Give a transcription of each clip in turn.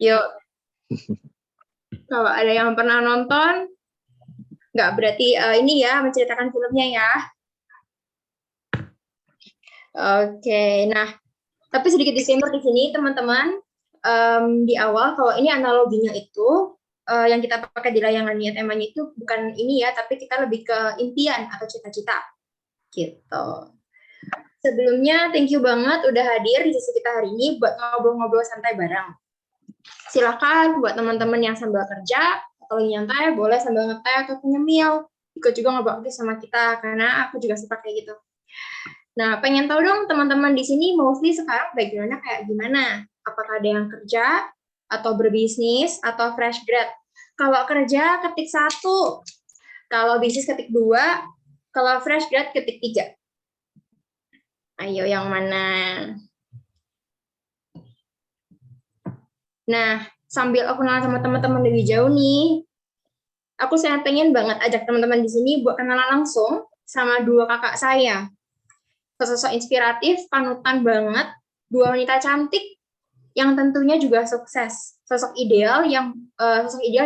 Yuk, kalau ada yang pernah nonton, nggak berarti ini ya menceritakan filmnya ya. Oke, nah tapi sedikit disclaimer di sini teman-teman, di awal kalau ini analoginya itu yang kita pakai di layangan niat emanya itu bukan ini ya, tapi kita lebih ke impian atau cita-cita gitu. Sebelumnya thank you banget udah hadir di sesi kita hari ini buat ngobrol-ngobrol santai bareng. Silakan buat teman-teman yang sambil kerja atau lagi nyantai boleh sambil ngeteh atau nyemil ikut juga ngobrol sama kita karena aku juga suka kayak gitu. Nah, pengen tahu dong teman-teman di sini mostly sekarang background-nya kayak gimana? Apakah ada yang kerja atau berbisnis atau fresh grad? Kalau kerja ketik 1, kalau bisnis ketik 2, kalau fresh grad ketik 3. Ayo yang mana? Nah, sambil aku kenalan sama teman-teman lebih jauh nih, aku sangat pengen banget ajak teman-teman di sini buat kenalan langsung sama dua kakak saya. Sosok inspiratif, panutan banget, dua wanita cantik yang tentunya juga sukses. Sosok ideal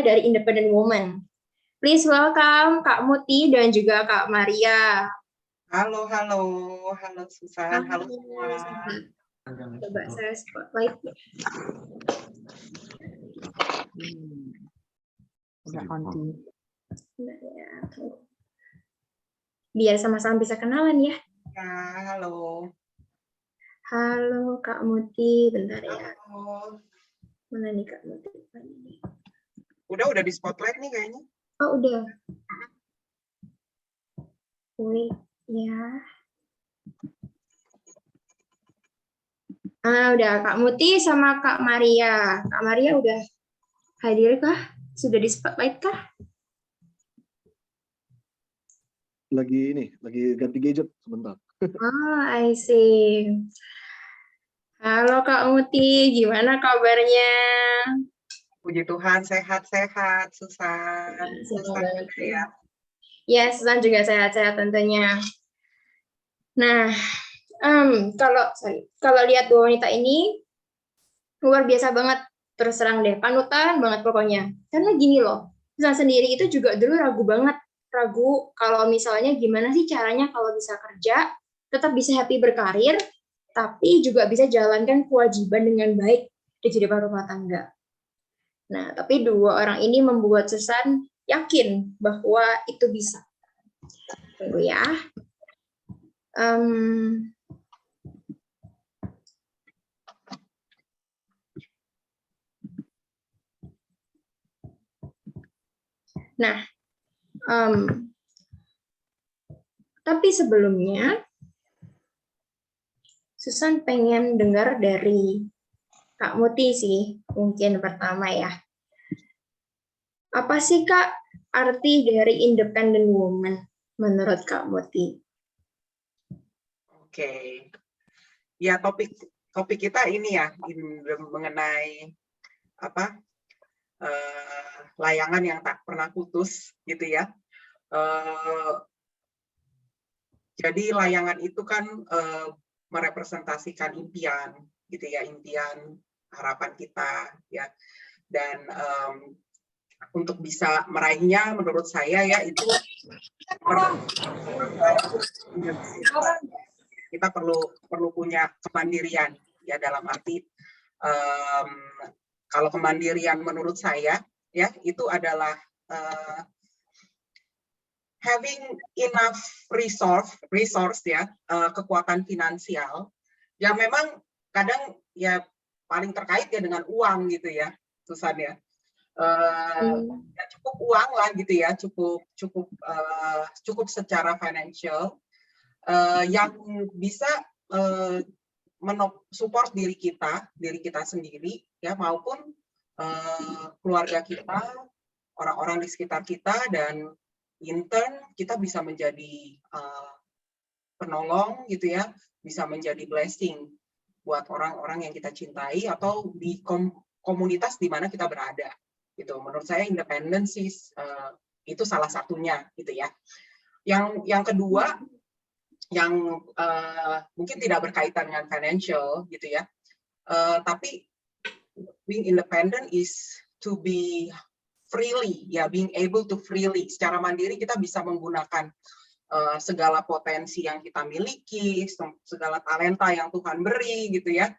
dari independent woman. Please welcome Kak Muti dan juga Kak Maria. Halo Susan, halo semua. Coba saya spotlight. Biar sama-sama bisa kenalan ya. Ya, halo. Halo Kak Muti, bentar ya. Halo. Mana nih Kak Muti? Udah di spotlight nih kayaknya. Oh, udah. Wait, ya. Udah Kak Muti sama Kak Maria. Kak Maria udah hadir kah? Sudah di spotlight kah? Lagi ganti gadget sebentar. Oh, I see. Halo Kak Muti, gimana kabarnya? Puji Tuhan, sehat-sehat, Susan. Susan ya. Ya, Susan juga sehat-sehat tentunya. Nah, kalau lihat dua wanita ini, luar biasa banget. Terus terang deh, panutan banget pokoknya. Karena gini loh, Susan sendiri itu juga dulu ragu kalau misalnya gimana sih caranya kalau bisa kerja, tetap bisa happy berkarir, tapi juga bisa jalankan kewajiban dengan baik di kehidupan rumah tangga. Nah, tapi dua orang ini membuat Susan yakin bahwa itu bisa. Tunggu ya. Nah, tapi sebelumnya, Susan pengen dengar dari Kak Muti sih, mungkin pertama ya. Apa sih Kak arti dari independent woman menurut Kak Muti? Oke. Ya, topik kita ini ya mengenai apa? Layangan yang tak pernah putus gitu ya. Jadi layangan itu kan merepresentasikan impian gitu ya, impian harapan kita ya. Dan untuk bisa meraihnya menurut saya ya itu kita perlu punya kemandirian ya, dalam arti kalau kemandirian menurut saya ya itu adalah having enough resource ya, kekuatan finansial yang memang kadang ya paling terkait ya dengan uang gitu ya, Susan ya. Ya cukup uang lah gitu ya, cukup secara financial yang bisa support diri kita sendiri ya, maupun keluarga kita, orang-orang di sekitar kita, dan in turn kita bisa menjadi penolong gitu ya, bisa menjadi blessing buat orang-orang yang kita cintai atau di komunitas di mana kita berada gitu. Menurut saya independence itu salah satunya gitu ya. Yang kedua, yang mungkin tidak berkaitan dengan financial gitu ya, tapi being independent is to be freely, ya, being able to freely, secara mandiri kita bisa menggunakan segala potensi yang kita miliki, segala talenta yang Tuhan beri, gitu ya,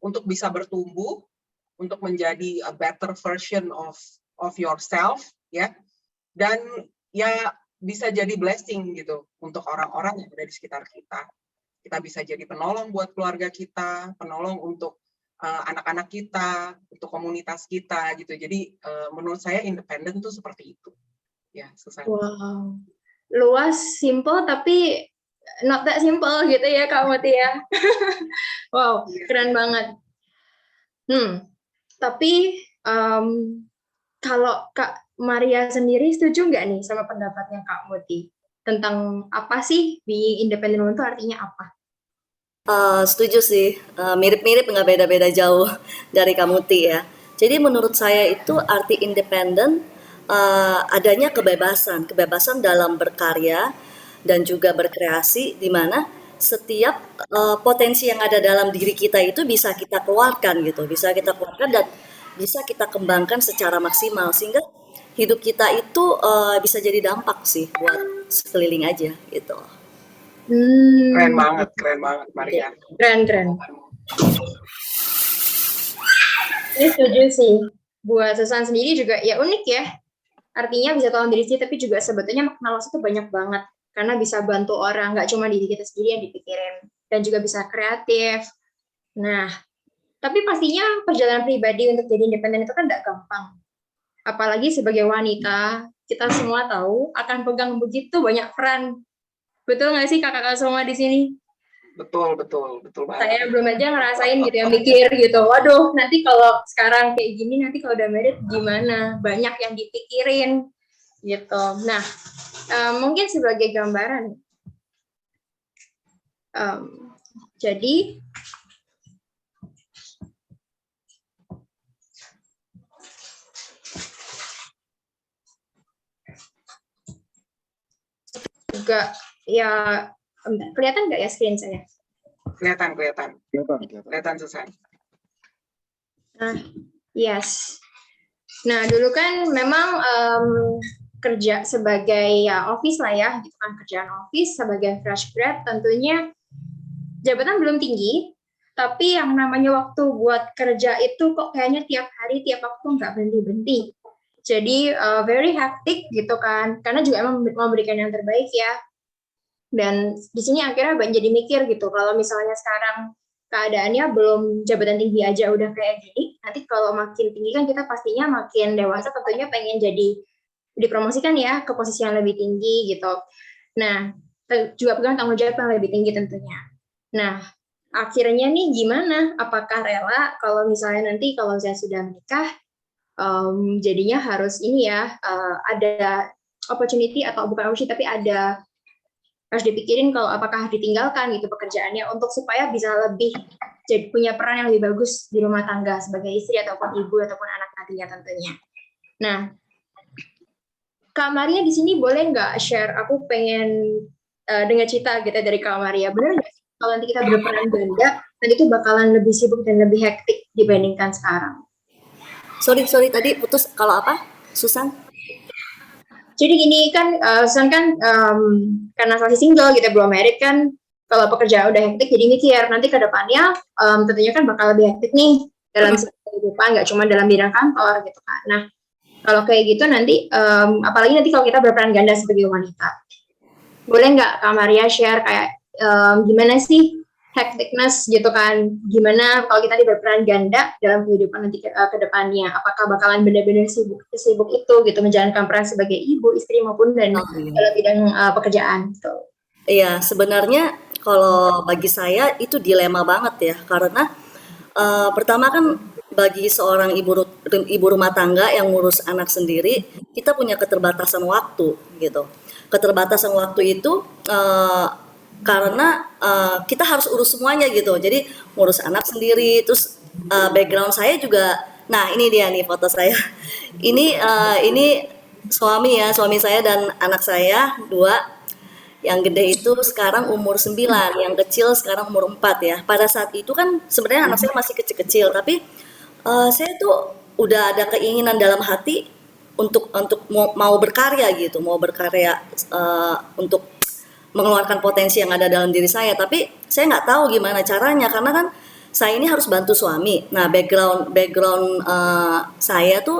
untuk bisa bertumbuh, untuk menjadi a better version of yourself, ya, dan ya bisa jadi blessing gitu untuk orang-orang yang ada di sekitar kita. Kita bisa jadi penolong buat keluarga kita, penolong untuk anak-anak kita, untuk komunitas kita gitu. Jadi menurut saya independen itu seperti itu. Ya, Susan. Wow. Luas, simple, tapi not that simple gitu ya Kak Muti ya. Wow, keren banget. Tapi kalau Kak Maria sendiri setuju nggak nih sama pendapatnya Kak Muti? Tentang apa sih being independent woman itu artinya apa? Setuju sih, mirip-mirip nggak beda-beda jauh dari Kamuti ya. Jadi menurut saya itu arti independen adanya kebebasan dalam berkarya dan juga berkreasi, di mana setiap potensi yang ada dalam diri kita itu bisa kita keluarkan gitu, dan bisa kita kembangkan secara maksimal sehingga hidup kita itu bisa jadi dampak sih buat sekeliling aja gitu. Keren banget Maria. Keren. Ini setuju sih. Buat Susan sendiri juga ya unik ya. Artinya bisa tolong diri sendiri, tapi juga sebetulnya makna luas itu banyak banget. Karena bisa bantu orang, nggak cuma diri kita sendiri yang dipikirin. Dan juga bisa kreatif. Nah, tapi pastinya perjalanan pribadi untuk jadi independen itu kan nggak gampang. Apalagi sebagai wanita, kita semua tahu akan pegang begitu banyak peran. Betul nggak sih kakak-kakak semua di sini? Betul banget. Saya belum aja ngerasain gitu ya, mikir gitu. Waduh, nanti kalau sekarang kayak gini, nanti kalau udah married gimana? Banyak yang dipikirin gitu. Nah, mungkin sebagai gambaran. Jadi juga ya, kelihatan nggak ya screen saya? Kelihatan Susan. Nah, yes. Nah, dulu kan memang kerja sebagai ya office lah ya, gitu kan, kerjaan office sebagai fresh grad, tentunya jabatan belum tinggi, tapi yang namanya waktu buat kerja itu kok kayaknya tiap hari, tiap waktu nggak berhenti-berhenti. Jadi very hectic gitu kan, karena juga emang memberikan yang terbaik ya. Dan di sini akhirnya jadi mikir gitu, kalau misalnya sekarang keadaannya belum jabatan tinggi aja udah kayak gini, nanti kalau makin tinggi kan kita pastinya makin dewasa, tentunya pengen jadi dipromosikan ya ke posisi yang lebih tinggi gitu. Nah, juga pegang tanggung jawab yang lebih tinggi tentunya. Nah, akhirnya nih gimana? Apakah rela kalau misalnya nanti kalau saya sudah menikah, jadinya harus ini ya, ada opportunity atau bukan opportunity, tapi ada harus dipikirin kalau apakah ditinggalkan gitu pekerjaannya untuk supaya bisa lebih jadi punya peran yang lebih bagus di rumah tangga sebagai istri ataupun ibu ataupun anak nantinya tentunya. Nah, Kak Maria di sini boleh nggak share? Aku pengen dengar cerita gitu dari Kak Maria. Benar nggak sih kalau nanti kita berperan ganda, nanti itu bakalan lebih sibuk dan lebih hektik dibandingkan sekarang? Sorry tadi putus, kalau apa, Susan? Jadi gini kan, Susan kan karena masih single gitu, belum married kan, kalau pekerjaan udah hektik jadi mikir, nanti ke depannya tentunya kan bakal lebih hektik nih dalam kehidupan, nggak cuma dalam bidang kantor gitu kan. Nah, kalau kayak gitu nanti, apalagi nanti kalau kita berperan ganda sebagai wanita, boleh nggak Kak Maria share kayak gimana sih hecticness gitu kan, gimana kalau kita berperan ganda dalam kehidupan nanti ke depannya, apakah bakalan benar-benar sibuk itu gitu, menjalankan peran sebagai ibu, istri maupun dan dalam bidang pekerjaan gitu. Iya, sebenarnya kalau bagi saya itu dilema banget ya, karena pertama kan bagi seorang ibu rumah tangga yang ngurus anak sendiri, kita punya keterbatasan waktu gitu. Keterbatasan waktu itu karena kita harus urus semuanya gitu. Jadi ngurus anak sendiri, terus background saya juga. Nah, ini dia nih foto saya. Ini suami saya dan anak saya 2. Yang gede itu sekarang umur 9, yang kecil sekarang umur 4 ya. Pada saat itu kan sebenarnya anak saya masih kecil-kecil, tapi Saya tuh udah ada keinginan dalam hati untuk mau berkarya gitu, mau berkarya, untuk mengeluarkan potensi yang ada dalam diri saya, tapi saya nggak tahu gimana caranya karena kan saya ini harus bantu suami. Nah, background background, saya tuh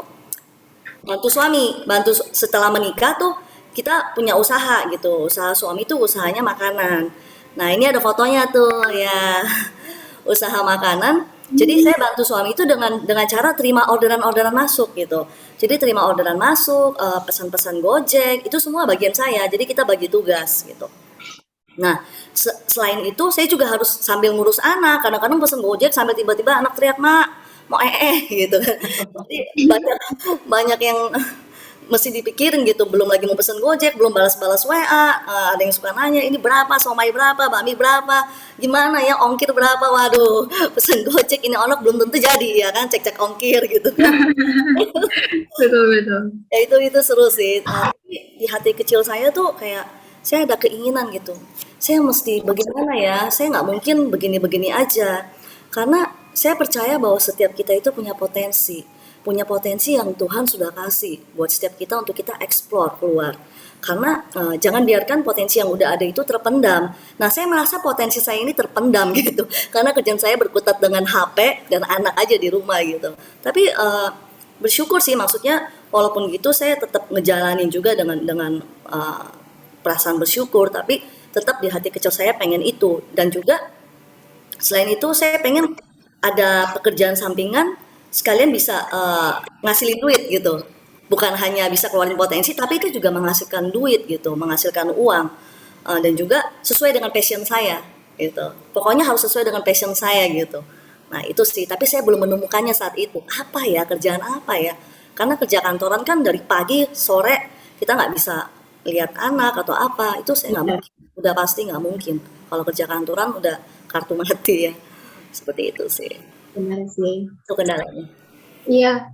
bantu suami, setelah menikah tuh kita punya usaha gitu, usaha suami tuh usahanya makanan. Nah, ini ada fotonya tuh ya, usaha makanan. Jadi saya bantu suami itu dengan cara terima orderan-orderan masuk gitu. Jadi terima orderan masuk, pesan-pesan Gojek, itu semua bagian saya. Jadi kita bagi tugas gitu. Nah, selain itu saya juga harus sambil ngurus anak. Kadang-kadang pesen Gojek sambil tiba-tiba anak teriak, "Mak, mau gitu kan. Jadi banyak banyak yang mesti dipikirin gitu. Belum lagi mau pesen Gojek, belum balas-balas WA. Ada yang suka nanya, "Ini berapa? Somai berapa? Bakmi berapa? Gimana ya ongkir berapa?" Waduh, pesen Gojek ini anak belum tentu jadi ya kan, cek-cek ongkir gitu kan. Betul, betul. Ya itu seru sih. Tapi di hati kecil saya tuh kayak saya ada keinginan gitu. Saya mesti bagaimana ya? Saya nggak mungkin begini-begini aja. Karena saya percaya bahwa setiap kita itu punya potensi yang Tuhan sudah kasih buat setiap kita untuk kita explore keluar. Karena jangan biarkan potensi yang udah ada itu terpendam. Nah, saya merasa potensi saya ini terpendam gitu. Karena kerjaan saya berkutat dengan HP dan anak aja di rumah gitu. Tapi bersyukur sih, maksudnya walaupun gitu saya tetap ngejalanin juga dengan perasaan bersyukur, tapi tetap di hati kecil saya pengen itu. Dan juga selain itu saya pengen ada pekerjaan sampingan sekalian bisa ngasilin duit gitu. Bukan hanya bisa keluarin potensi, tapi itu juga menghasilkan duit gitu, menghasilkan uang. Dan juga sesuai dengan passion saya gitu. Pokoknya harus sesuai dengan passion saya gitu. Nah itu sih, tapi saya belum menemukannya saat itu. Apa ya, kerjaan apa ya? Karena kerja kantoran kan dari pagi, sore, kita nggak bisa lihat anak atau apa. Itu saya nggak Benar, mungkin. Udah pasti nggak mungkin. Kalau kerja kantoran udah kartu mati ya. Seperti itu sih. benar sih. Itu kendalanya. Iya,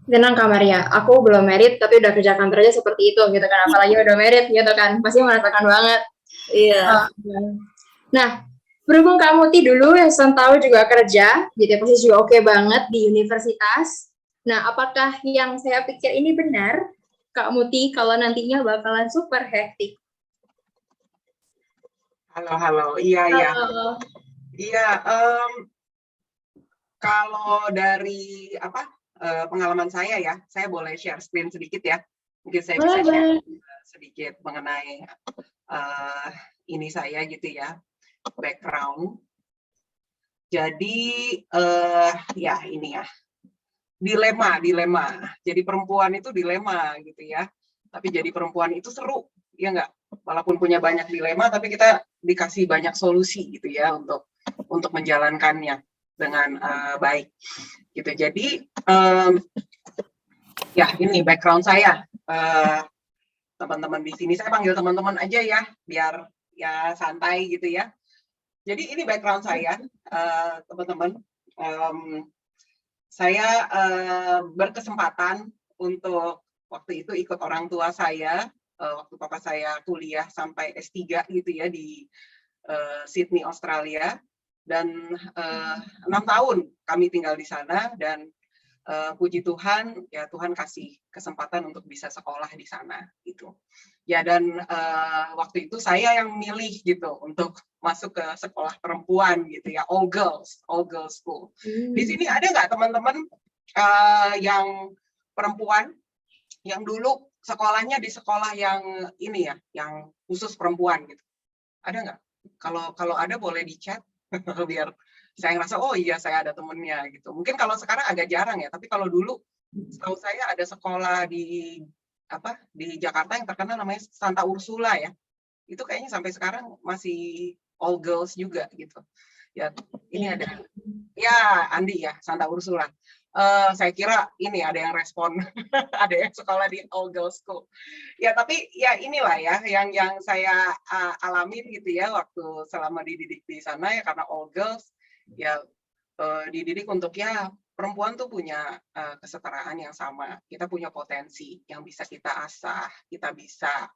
tenang Kak Maria. Aku belum merit tapi udah kerja kantor aja seperti itu gitu kan. Apalagi udah merit gitu kan. Pasti merasakan banget. Iya. Nah, berhubung Kak Muti dulu yang tahu juga kerja, jadi posisi juga oke banget di universitas. Nah, apakah yang saya pikir ini benar, Kak Muti, kalau nantinya bakalan super hektik? Halo, halo. Iya, iya. Halo. Iya, kalau dari pengalaman saya ya, saya boleh share screen sedikit ya. Mungkin saya bisa share sedikit mengenai ini saya gitu ya, background. Jadi ya ini ya, dilema. Jadi perempuan itu dilema gitu ya. Tapi jadi perempuan itu seru, ya nggak? Walaupun punya banyak dilema, tapi kita dikasih banyak solusi gitu ya untuk menjalankannya dengan baik. Gitu. Jadi ya ini background saya. Teman-teman di sini saya panggil teman-teman aja ya, biar ya santai gitu ya. Jadi ini background saya, teman-teman. Saya berkesempatan untuk waktu itu ikut orang tua saya, waktu papa saya kuliah sampai S3 gitu ya di Sydney, Australia. Dan 6 tahun kami tinggal di sana dan puji Tuhan, ya Tuhan kasih kesempatan untuk bisa sekolah di sana gitu. Ya dan waktu itu saya yang milih gitu untuk masuk ke sekolah perempuan gitu ya, all girls school. Di sini ada nggak teman-teman yang perempuan yang dulu sekolahnya di sekolah yang ini ya, yang khusus perempuan gitu? Ada nggak? Kalau ada boleh di chat biar saya ngerasa oh iya saya ada temennya gitu. Mungkin kalau sekarang agak jarang ya, tapi kalau dulu setahu saya ada sekolah di Jakarta yang terkenal namanya Santa Ursula ya. Itu kayaknya sampai sekarang masih all girls juga gitu. Ya, ini ada ya Andi ya, Santa Ursula. Saya kira ini ada yang respon, ada yang sekolah di all girls school. Ya tapi ya inilah ya yang saya alamin gitu ya waktu selama dididik di sana ya, karena all girls ya dididik untuk ya perempuan tuh punya kesetaraan yang sama. Kita punya potensi yang bisa kita asah, kita bisa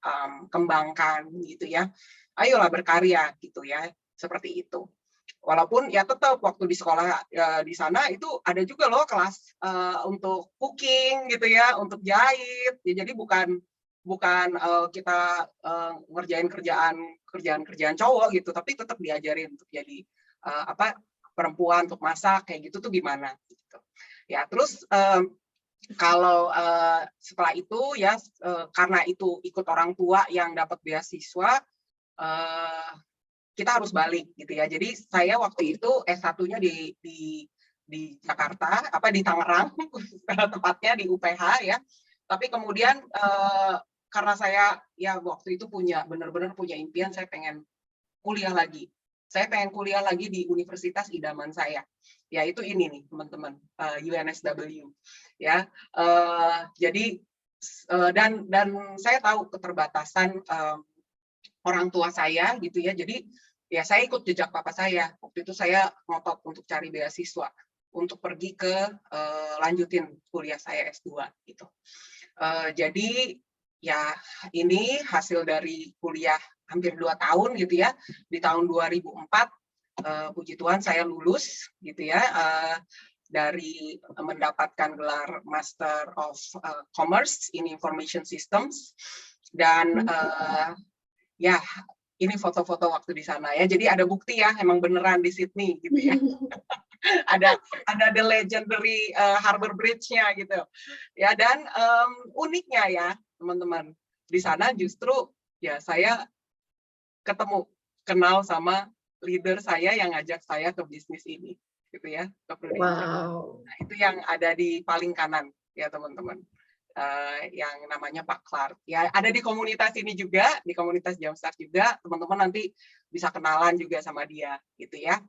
kembangkan gitu ya. Ayolah berkarya gitu ya, seperti itu. Walaupun ya tetap waktu di sekolah di sana itu ada juga loh kelas untuk cooking gitu ya, untuk jahit. Ya, jadi bukan kita ngerjain kerjaan cowok gitu, tapi tetap diajarin untuk jadi perempuan untuk masak kayak gitu tuh gimana gitu. Ya, terus kalau setelah itu ya karena itu ikut orang tua yang dapat beasiswa, kita harus balik gitu ya. Jadi saya waktu itu S1-nya di Jakarta, di Tangerang, tepatnya di UPH ya. Tapi kemudian karena saya ya waktu itu benar-benar punya impian, saya pengen kuliah lagi. Saya pengen kuliah lagi di universitas idaman saya. Yaitu ini nih teman-teman, UNSW. Ya, jadi dan saya tahu keterbatasan orang tua saya gitu ya. Jadi ya saya ikut jejak papa saya. Waktu itu saya ngotot untuk cari beasiswa untuk pergi ke lanjutin kuliah saya S2 gitu. Jadi ya ini hasil dari kuliah hampir 2 tahun gitu ya. Di tahun 2004 puji Tuhan saya lulus gitu ya, dari mendapatkan gelar Master of Commerce in Information Systems. Dan ya ini foto-foto waktu di sana ya. Jadi ada bukti ya, emang beneran di Sydney gitu ya. ada the legendary Harbour Bridge-nya gitu. Ya, dan uniknya ya, teman-teman. Di sana justru ya saya kenal sama leader saya yang ngajak saya ke bisnis ini gitu ya, ke Prudential. Nah, itu yang ada di paling kanan ya, teman-teman. Yang namanya Pak Clark. Ya, ada di komunitas ini juga, di komunitas Jumpstart juga. Teman-teman nanti bisa kenalan juga sama dia, gitu ya.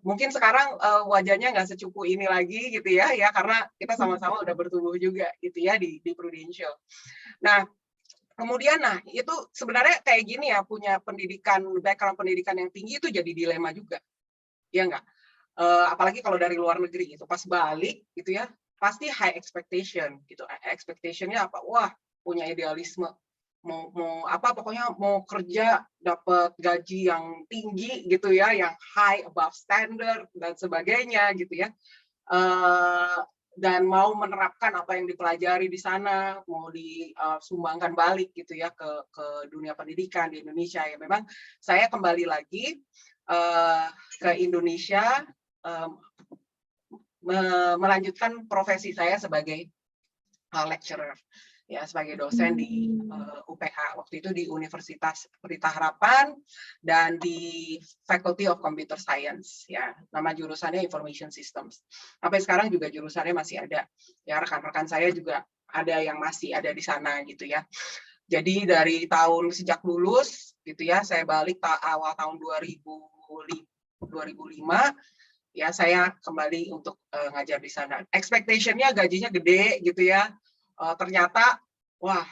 Mungkin sekarang wajahnya nggak secupu ini lagi, gitu ya, karena kita sama-sama udah bertumbuh juga, gitu ya, di Prudential. Nah, kemudian, itu sebenarnya kayak gini ya, punya background pendidikan yang tinggi itu jadi dilema juga, ya nggak? Apalagi kalau dari luar negeri, itu pas balik, gitu ya. Pasti high expectation gitu. Expectation-nya apa? Wah, punya idealisme. Pokoknya mau kerja dapat gaji yang tinggi gitu ya, yang high above standard dan sebagainya gitu ya. Dan mau menerapkan apa yang dipelajari di sana, mau disumbangkan balik gitu ya ke dunia pendidikan di Indonesia ya. Memang saya kembali lagi ke Indonesia melanjutkan profesi saya sebagai lecturer ya, sebagai dosen di UPH waktu itu, di Universitas Pelita Harapan dan di Faculty of Computer Science ya, nama jurusannya Information Systems. Sampai sekarang juga jurusannya masih ada ya, rekan-rekan saya juga ada yang masih ada di sana gitu ya. Jadi dari sejak lulus gitu ya, saya balik awal tahun 2005 ya, saya kembali untuk ngajar di sana. Expectation-nya gajinya gede gitu ya. Ternyata wah,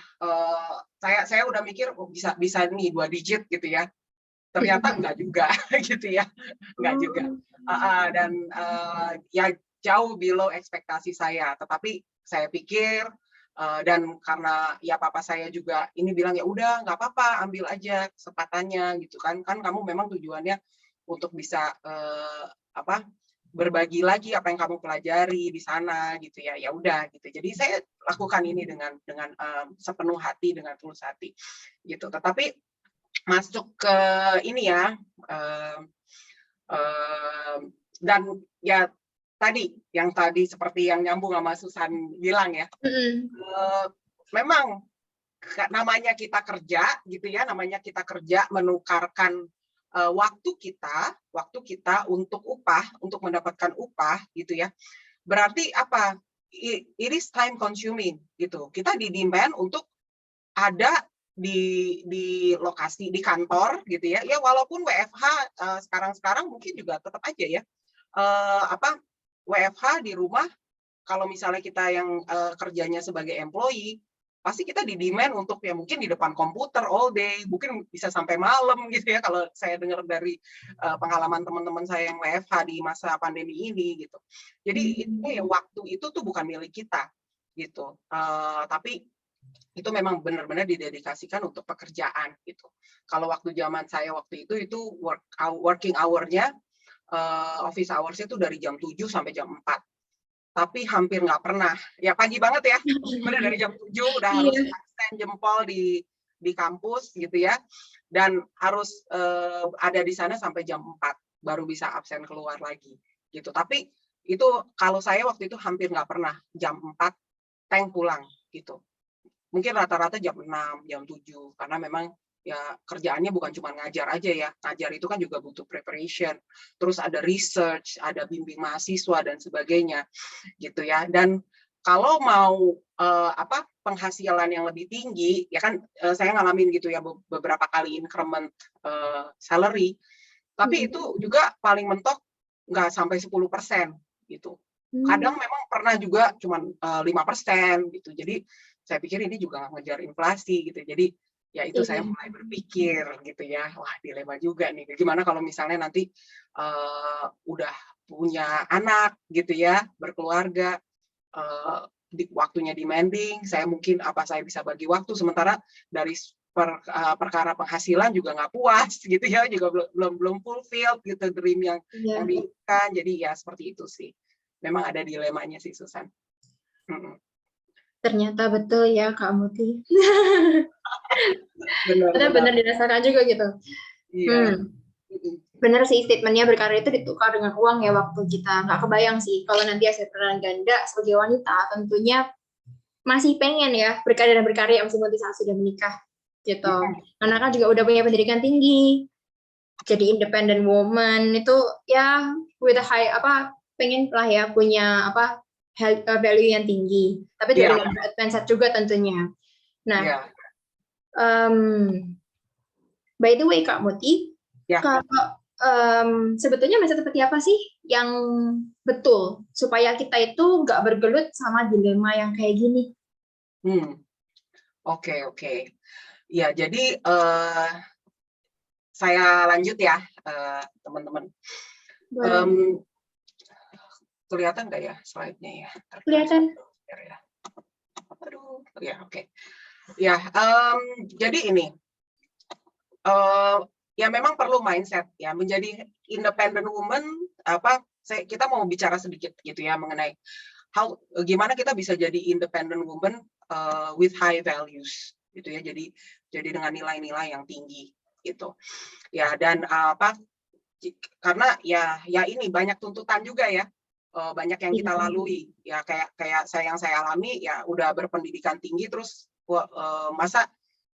saya udah mikir bisa nih 2 digit gitu ya. Ternyata enggak juga gitu ya. Enggak juga. Dan ya jauh below ekspektasi saya. Tetapi saya pikir dan karena ya papa saya juga ini bilang, ya udah nggak apa-apa, ambil aja kesempatannya gitu kan kamu memang tujuannya untuk bisa berbagi lagi apa yang kamu pelajari di sana gitu ya. Ya udah gitu. Jadi saya lakukan ini dengan sepenuh hati, dengan tulus hati gitu. Tetapi masuk ke ini ya, dan ya tadi seperti yang nyambung sama Susan bilang ya, memang namanya kita kerja gitu ya, namanya kita kerja menukarkan waktu kita untuk mendapatkan upah gitu ya. Berarti apa? It is time consuming gitu. Kita di-demand untuk ada di lokasi, di kantor gitu ya. Ya walaupun WFH sekarang mungkin juga tetap aja ya. WFH di rumah, kalau misalnya kita yang kerjanya sebagai employee, pasti kita di-demand untuk ya mungkin di depan komputer all day, mungkin bisa sampai malam gitu ya, kalau saya dengar dari pengalaman teman-teman saya yang WFH di masa pandemi ini gitu. Jadi waktu itu tuh bukan milik kita gitu, tapi itu memang benar-benar didedikasikan untuk pekerjaan gitu. Kalau waktu zaman saya waktu itu working hour-nya, office hours itu dari jam 7 sampai jam 4. Tapi hampir nggak pernah, ya pagi banget ya, benar dari jam 7 udah harus Iya. absen jempol di kampus gitu ya, dan harus ada di sana sampai jam 4 baru bisa absen keluar lagi gitu. Tapi itu kalau saya waktu itu hampir nggak pernah jam 4 tank pulang gitu. Mungkin rata-rata jam 6, jam 7, karena memang ya kerjaannya bukan cuma ngajar aja ya. Ngajar itu kan juga butuh preparation, terus ada research, ada bimbing mahasiswa dan sebagainya gitu ya. Dan kalau mau penghasilan yang lebih tinggi, ya kan saya ngalamin gitu ya beberapa kali increment salary, tapi itu juga paling mentok nggak sampai 10% gitu. Kadang memang pernah juga cuma 5% gitu. Jadi saya pikir ini juga ngejar inflasi gitu. Jadi ya itu saya mulai berpikir gitu ya, wah dilema juga nih. Gimana kalau misalnya nanti udah punya anak gitu ya, berkeluarga, waktunya demanding, saya mungkin saya bisa bagi waktu, sementara dari perkara penghasilan juga nggak puas gitu ya, juga belum fulfilled gitu dream yang diinginkan. Jadi ya seperti itu sih. Memang ada dilemanya sih, Susan. Ternyata betul ya Kak Muti. Benar. Benar dirasakan juga gitu. Iya. Benar sih, statementnya berkarir itu ditukar dengan uang ya waktu kita. Nggak kebayang sih kalau nanti hasil peran ganda sebagai wanita tentunya masih pengen ya berkarir dan berkarya meskipun saat sudah menikah gitu. Karena kan juga udah punya pendidikan tinggi, jadi independent woman itu ya with a high pengen lah ya punya value yang tinggi, tapi juga dengan mindset juga tentunya. Nah, by the way Kak Muti, kalau sebetulnya mindset seperti apa sih yang betul supaya kita itu nggak bergelut sama dilema yang kayak gini? Oke. Ya, jadi saya lanjut ya, teman-teman. Kelihatan nggak ya slide-nya ya? Kelihatan. Aduh, ya oke. Ya, jadi ini, ya memang perlu mindset ya, menjadi independent woman. Kita mau bicara sedikit gitu ya mengenai gimana kita bisa jadi independent woman with high values gitu ya. Jadi dengan nilai-nilai yang tinggi gitu. Ya, dan karena ya ini banyak tuntutan juga ya. Banyak yang kita lalui ya, kayak yang saya alami ya, udah berpendidikan tinggi terus masa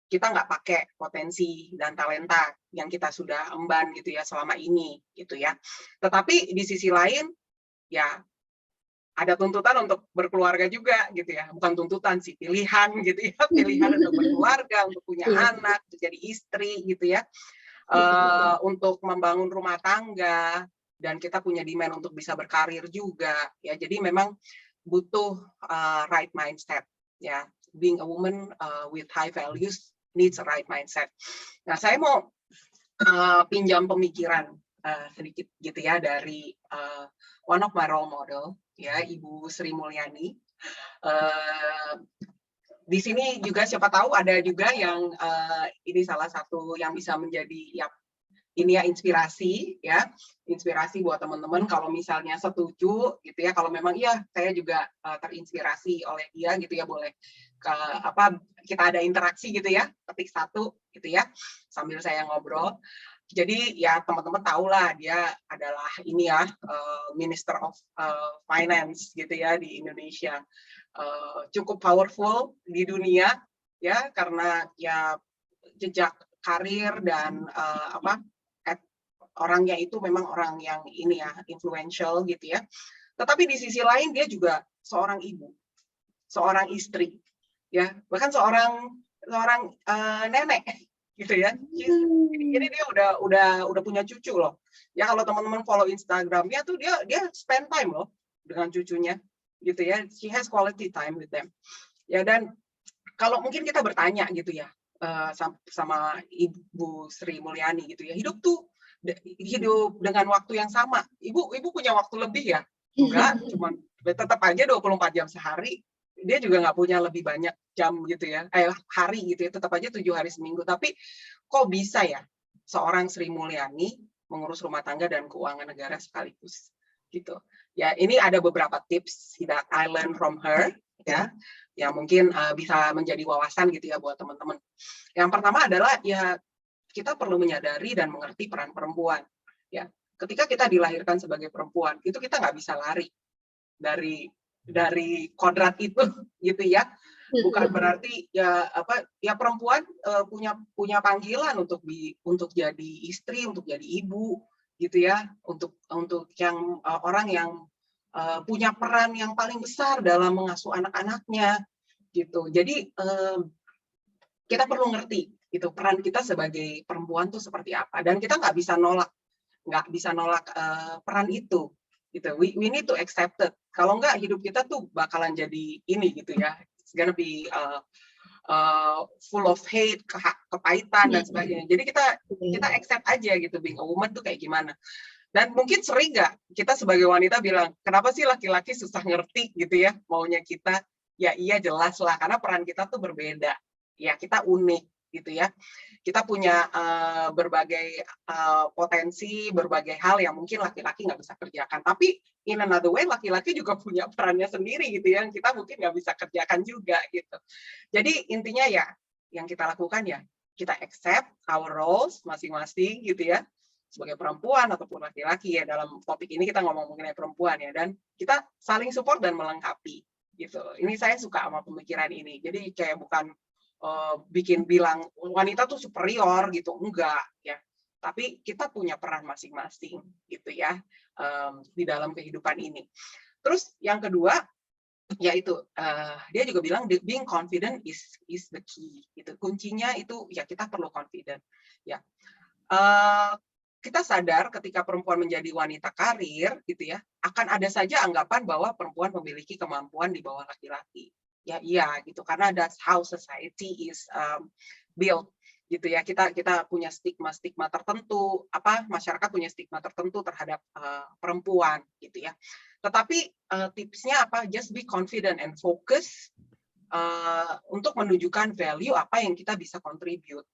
kita nggak pakai potensi dan talenta yang kita sudah emban gitu ya selama ini gitu ya. Tetapi di sisi lain ya ada tuntutan untuk berkeluarga juga gitu ya, bukan tuntutan sih, pilihan gitu ya, pilihan untuk berkeluarga, untuk punya anak, untuk jadi istri gitu ya, untuk membangun rumah tangga. Dan kita punya demand untuk bisa berkarir juga ya. Jadi memang butuh right mindset ya. Being a woman with high values needs a right mindset. Nah, saya mau pinjam pemikiran sedikit gitu ya dari one of my role model ya, Ibu Sri Mulyani. Di sini juga siapa tahu ada juga yang ini salah satu yang bisa menjadi inspirasi buat teman-teman kalau misalnya setuju gitu ya. Kalau memang saya juga terinspirasi oleh dia gitu ya, boleh kita ada interaksi gitu ya, ketik satu gitu ya sambil saya ngobrol. Jadi ya teman-teman tahulah dia adalah Minister of Finance gitu ya di Indonesia, cukup powerful di dunia ya, karena ya jejak karir dan orangnya itu memang orang yang influential gitu ya. Tetapi di sisi lain dia juga seorang ibu, seorang istri, ya bahkan seorang nenek gitu ya. Jadi dia udah punya cucu loh. Ya kalau teman-teman follow Instagramnya tuh dia spend time loh dengan cucunya gitu ya. She has quality time with them. Ya, dan kalau mungkin kita bertanya gitu ya sama Ibu Sri Mulyani gitu ya, hidup dengan waktu yang sama. Ibu punya waktu lebih ya? Enggak, cuma tetap aja 24 jam sehari dia juga nggak punya lebih banyak jam gitu ya, hari gitu ya, tetap aja 7 hari seminggu. Tapi kok bisa ya seorang Sri Mulyani mengurus rumah tangga dan keuangan negara sekaligus gitu. Ya, ini ada beberapa tips that I learned from her ya, yang mungkin bisa menjadi wawasan gitu ya buat teman-teman. Yang pertama adalah ya kita perlu menyadari dan mengerti peran perempuan. Ya, ketika kita dilahirkan sebagai perempuan, itu kita nggak bisa lari dari kodrat itu gitu ya. Bukan berarti ya perempuan punya panggilan untuk jadi istri, untuk jadi ibu gitu ya, untuk yang orang yang punya peran yang paling besar dalam mengasuh anak-anaknya gitu. Jadi kita perlu ngerti gitu peran kita sebagai perempuan tuh seperti apa, dan kita nggak bisa nolak peran itu gitu. We need to accept it. Kalau nggak, hidup kita tuh bakalan jadi ini gitu ya, it's gonna be full of hate, kepahitan dan sebagainya. Jadi kita accept aja gitu, being a woman tuh kayak gimana. Dan mungkin sering nggak kita sebagai wanita bilang, kenapa sih laki-laki susah ngerti gitu ya maunya kita? Ya iya, jelas lah, karena peran kita tuh berbeda. Ya, kita unik gitu ya. Kita punya berbagai potensi, berbagai hal yang mungkin laki-laki nggak bisa kerjakan. Tapi in another way, laki-laki juga punya perannya sendiri gitu ya, yang kita mungkin nggak bisa kerjakan juga gitu. Jadi intinya ya, yang kita lakukan ya, kita accept our roles masing-masing gitu ya, sebagai perempuan ataupun laki-laki ya. Dalam topik ini kita ngomong mengenai perempuan ya, dan kita saling support dan melengkapi gitu. Ini saya suka sama pemikiran ini. Jadi kayak bukan bilang wanita tuh superior gitu, enggak ya. Tapi kita punya peran masing-masing gitu ya di dalam kehidupan ini. Terus yang kedua yaitu dia juga bilang being confident is the key gitu. Kuncinya itu ya kita perlu confident ya. Kita sadar ketika perempuan menjadi wanita karir gitu ya, akan ada saja anggapan bahwa perempuan memiliki kemampuan di bawah laki-laki. Ya iya gitu, karena that's how society is built gitu ya. Kita punya stigma tertentu, masyarakat punya stigma tertentu terhadap perempuan gitu ya. Tetapi tipsnya apa? Just be confident and focus untuk menunjukkan value apa yang kita bisa contribute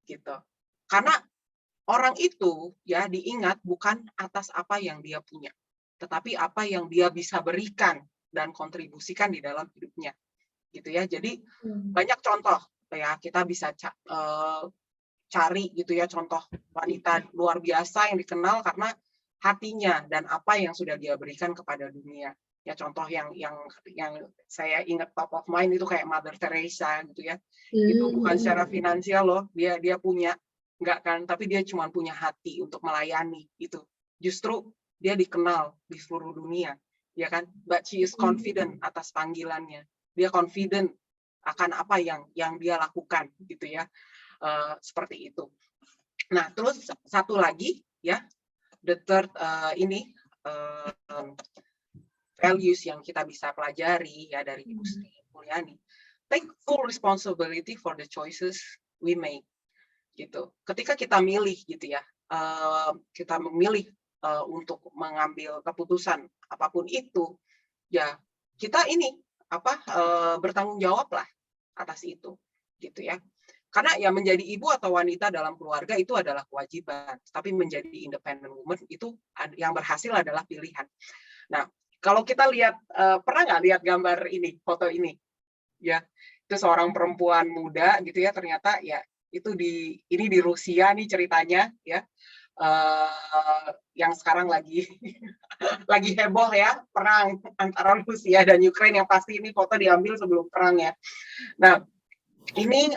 gitu. Karena orang itu ya diingat bukan atas apa yang dia punya, tetapi apa yang dia bisa berikan dan kontribusikan di dalam hidupnya gitu ya. Jadi banyak contoh ya, kita bisa cari gitu ya, contoh wanita luar biasa yang dikenal karena hatinya dan apa yang sudah dia berikan kepada dunia. Ya, contoh yang saya ingat top of mind itu kayak Mother Teresa gitu ya. Itu bukan secara finansial loh, dia punya, enggak kan, tapi dia cuma punya hati untuk melayani itu. Justru dia dikenal di seluruh dunia, ya kan? But she is confident atas panggilannya. Dia confident akan apa yang dia lakukan gitu ya, seperti itu. Nah, terus satu lagi ya, the third values yang kita bisa pelajari ya dari Ibu Sri Mulyani, take full responsibility for the choices we make gitu. Ketika kita milih gitu ya, kita memilih untuk mengambil keputusan apapun itu, ya kita ini bertanggung jawab lah atas itu gitu ya. Karena ya menjadi ibu atau wanita dalam keluarga itu adalah kewajiban, tapi menjadi independent woman itu yang berhasil adalah pilihan. Nah, kalau kita lihat, pernah nggak lihat gambar ini, foto ini ya, itu seorang perempuan muda gitu ya, ternyata ya itu ini di Rusia nih ceritanya ya, yang sekarang lagi heboh ya, perang antara Rusia dan Ukraina, yang pasti ini foto diambil sebelum perang ya. Nah, ini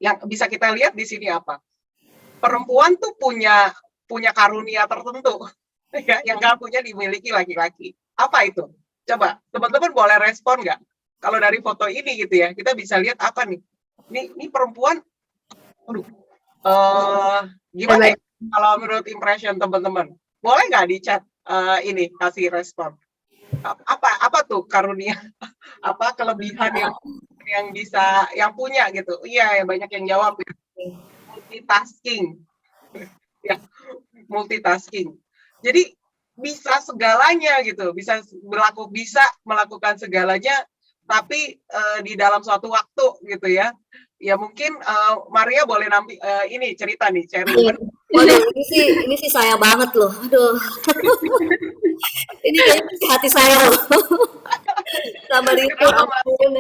yang bisa kita lihat di sini apa? Perempuan tuh punya karunia tertentu ya, yang nggak punya dimiliki laki-laki. Apa itu? Coba teman-teman boleh respon nggak? Kalau dari foto ini gitu ya, kita bisa lihat apa nih? Ini perempuan, gimana ya? Kalau menurut impression teman-teman, boleh nggak di chat ini kasih respon? Apa tuh karunia, kelebihan yang bisa punya gitu? Iya, banyak yang jawab ya. Multitasking, ya, multitasking. Jadi bisa segalanya gitu, bisa melakukan segalanya tapi di dalam suatu waktu gitu ya. Ya mungkin Maria boleh ini cerita nih, sharing. Iya. Waduh, ini sih saya banget loh. Aduh, ini kayaknya hati saya loh. Sabar itu Kenapa, Mas? ampun.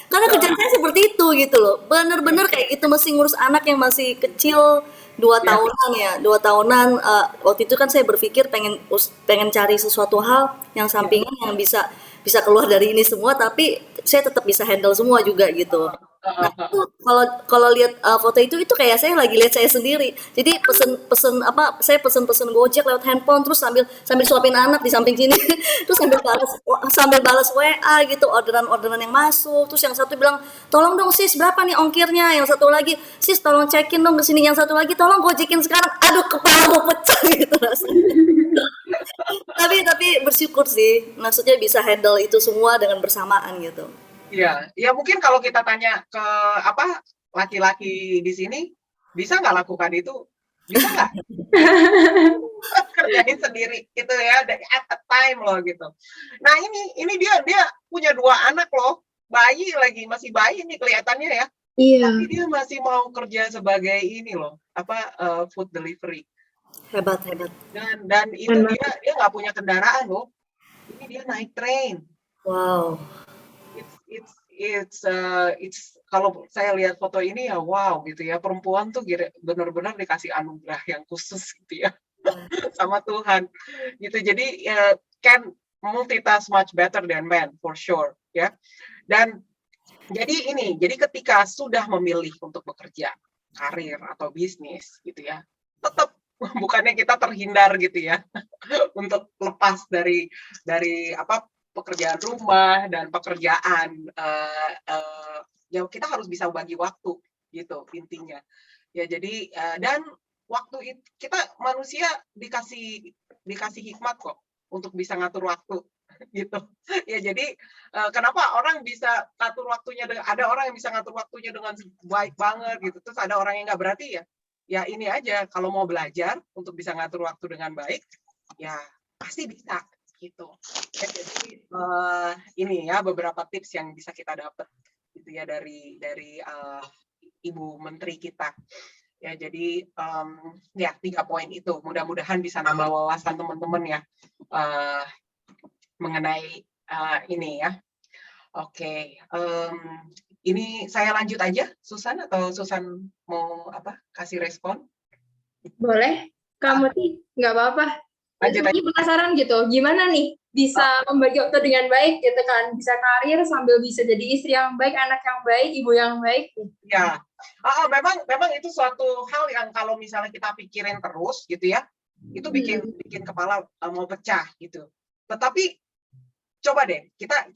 Karena kerjaan saya seperti itu gitu loh. Bener-bener kayak gitu, mesti ngurus anak yang masih kecil 2 tahunan ya. 2 tahunan, waktu itu kan saya berpikir pengen cari sesuatu hal yang sampingan yang bisa bisa keluar dari ini semua, tapi saya tetap bisa handle semua juga gitu. Nah, itu kalau kalau lihat foto itu kayak saya lagi lihat saya sendiri. Jadi pesen apa, saya pesen Gojek lewat handphone, terus sambil sambil suapin anak di samping sini, terus sambil balas WA gitu, orderan-orderan yang masuk. Terus yang satu bilang, tolong dong sis, berapa nih ongkirnya? Yang satu lagi, sis tolong cekin dong ke sini. Yang satu lagi, tolong gojekin sekarang. Aduh, kepala mau pecah gitu rasanya. Tapi bersyukur sih, maksudnya bisa handle itu semua dengan bersamaan gitu. Iya, ya mungkin kalau kita tanya ke laki-laki di sini, bisa nggak lakukan itu? Bisa nggak kerjain sendiri gitu ya, at a time loh gitu. Nah ini dia punya 2 anak loh, bayi lagi, masih bayi nih kelihatannya ya. Iya. Tapi dia masih mau kerja sebagai ini loh, food delivery. Hebat. Dan itu dia nggak punya kendaraan loh. Ini dia naik train. Wow. It's kalau saya lihat foto ini ya wow gitu ya, perempuan tuh benar-benar dikasih anugerah yang khusus gitu ya sama Tuhan gitu. Jadi can multitask much better than men for sure ya. Dan jadi ketika sudah memilih untuk bekerja, karir atau bisnis gitu ya, tetap bukannya kita terhindar gitu ya untuk lepas dari pekerjaan rumah dan pekerjaan, ya kita harus bisa bagi waktu gitu intinya. Ya jadi dan waktu itu kita manusia dikasih hikmat kok untuk bisa ngatur waktu gitu. Ya jadi kenapa orang bisa ngatur waktunya ada orang yang bisa ngatur waktunya dengan baik banget gitu. Terus ada orang yang nggak, berarti ya ini aja, kalau mau belajar untuk bisa ngatur waktu dengan baik ya pasti bisa gitu. Ya, jadi ini ya beberapa tips yang bisa kita dapat gitu ya dari Ibu Menteri kita. Ya jadi ya 3 poin itu mudah-mudahan bisa nambah wawasan teman-teman ya mengenai ini ya. Oke, ini saya lanjut aja, Susan, atau Susan mau kasih respon? Boleh, kamu sih nggak apa-apa. Lanjut aja. Ini penasaran gitu, gimana nih bisa membagi waktu dengan baik gitu kan, bisa karir sambil bisa jadi istri yang baik, anak yang baik, ibu yang baik. Ya, memang itu suatu hal yang kalau misalnya kita pikirin terus gitu ya, itu bikin kepala mau pecah gitu. Tetapi coba deh kita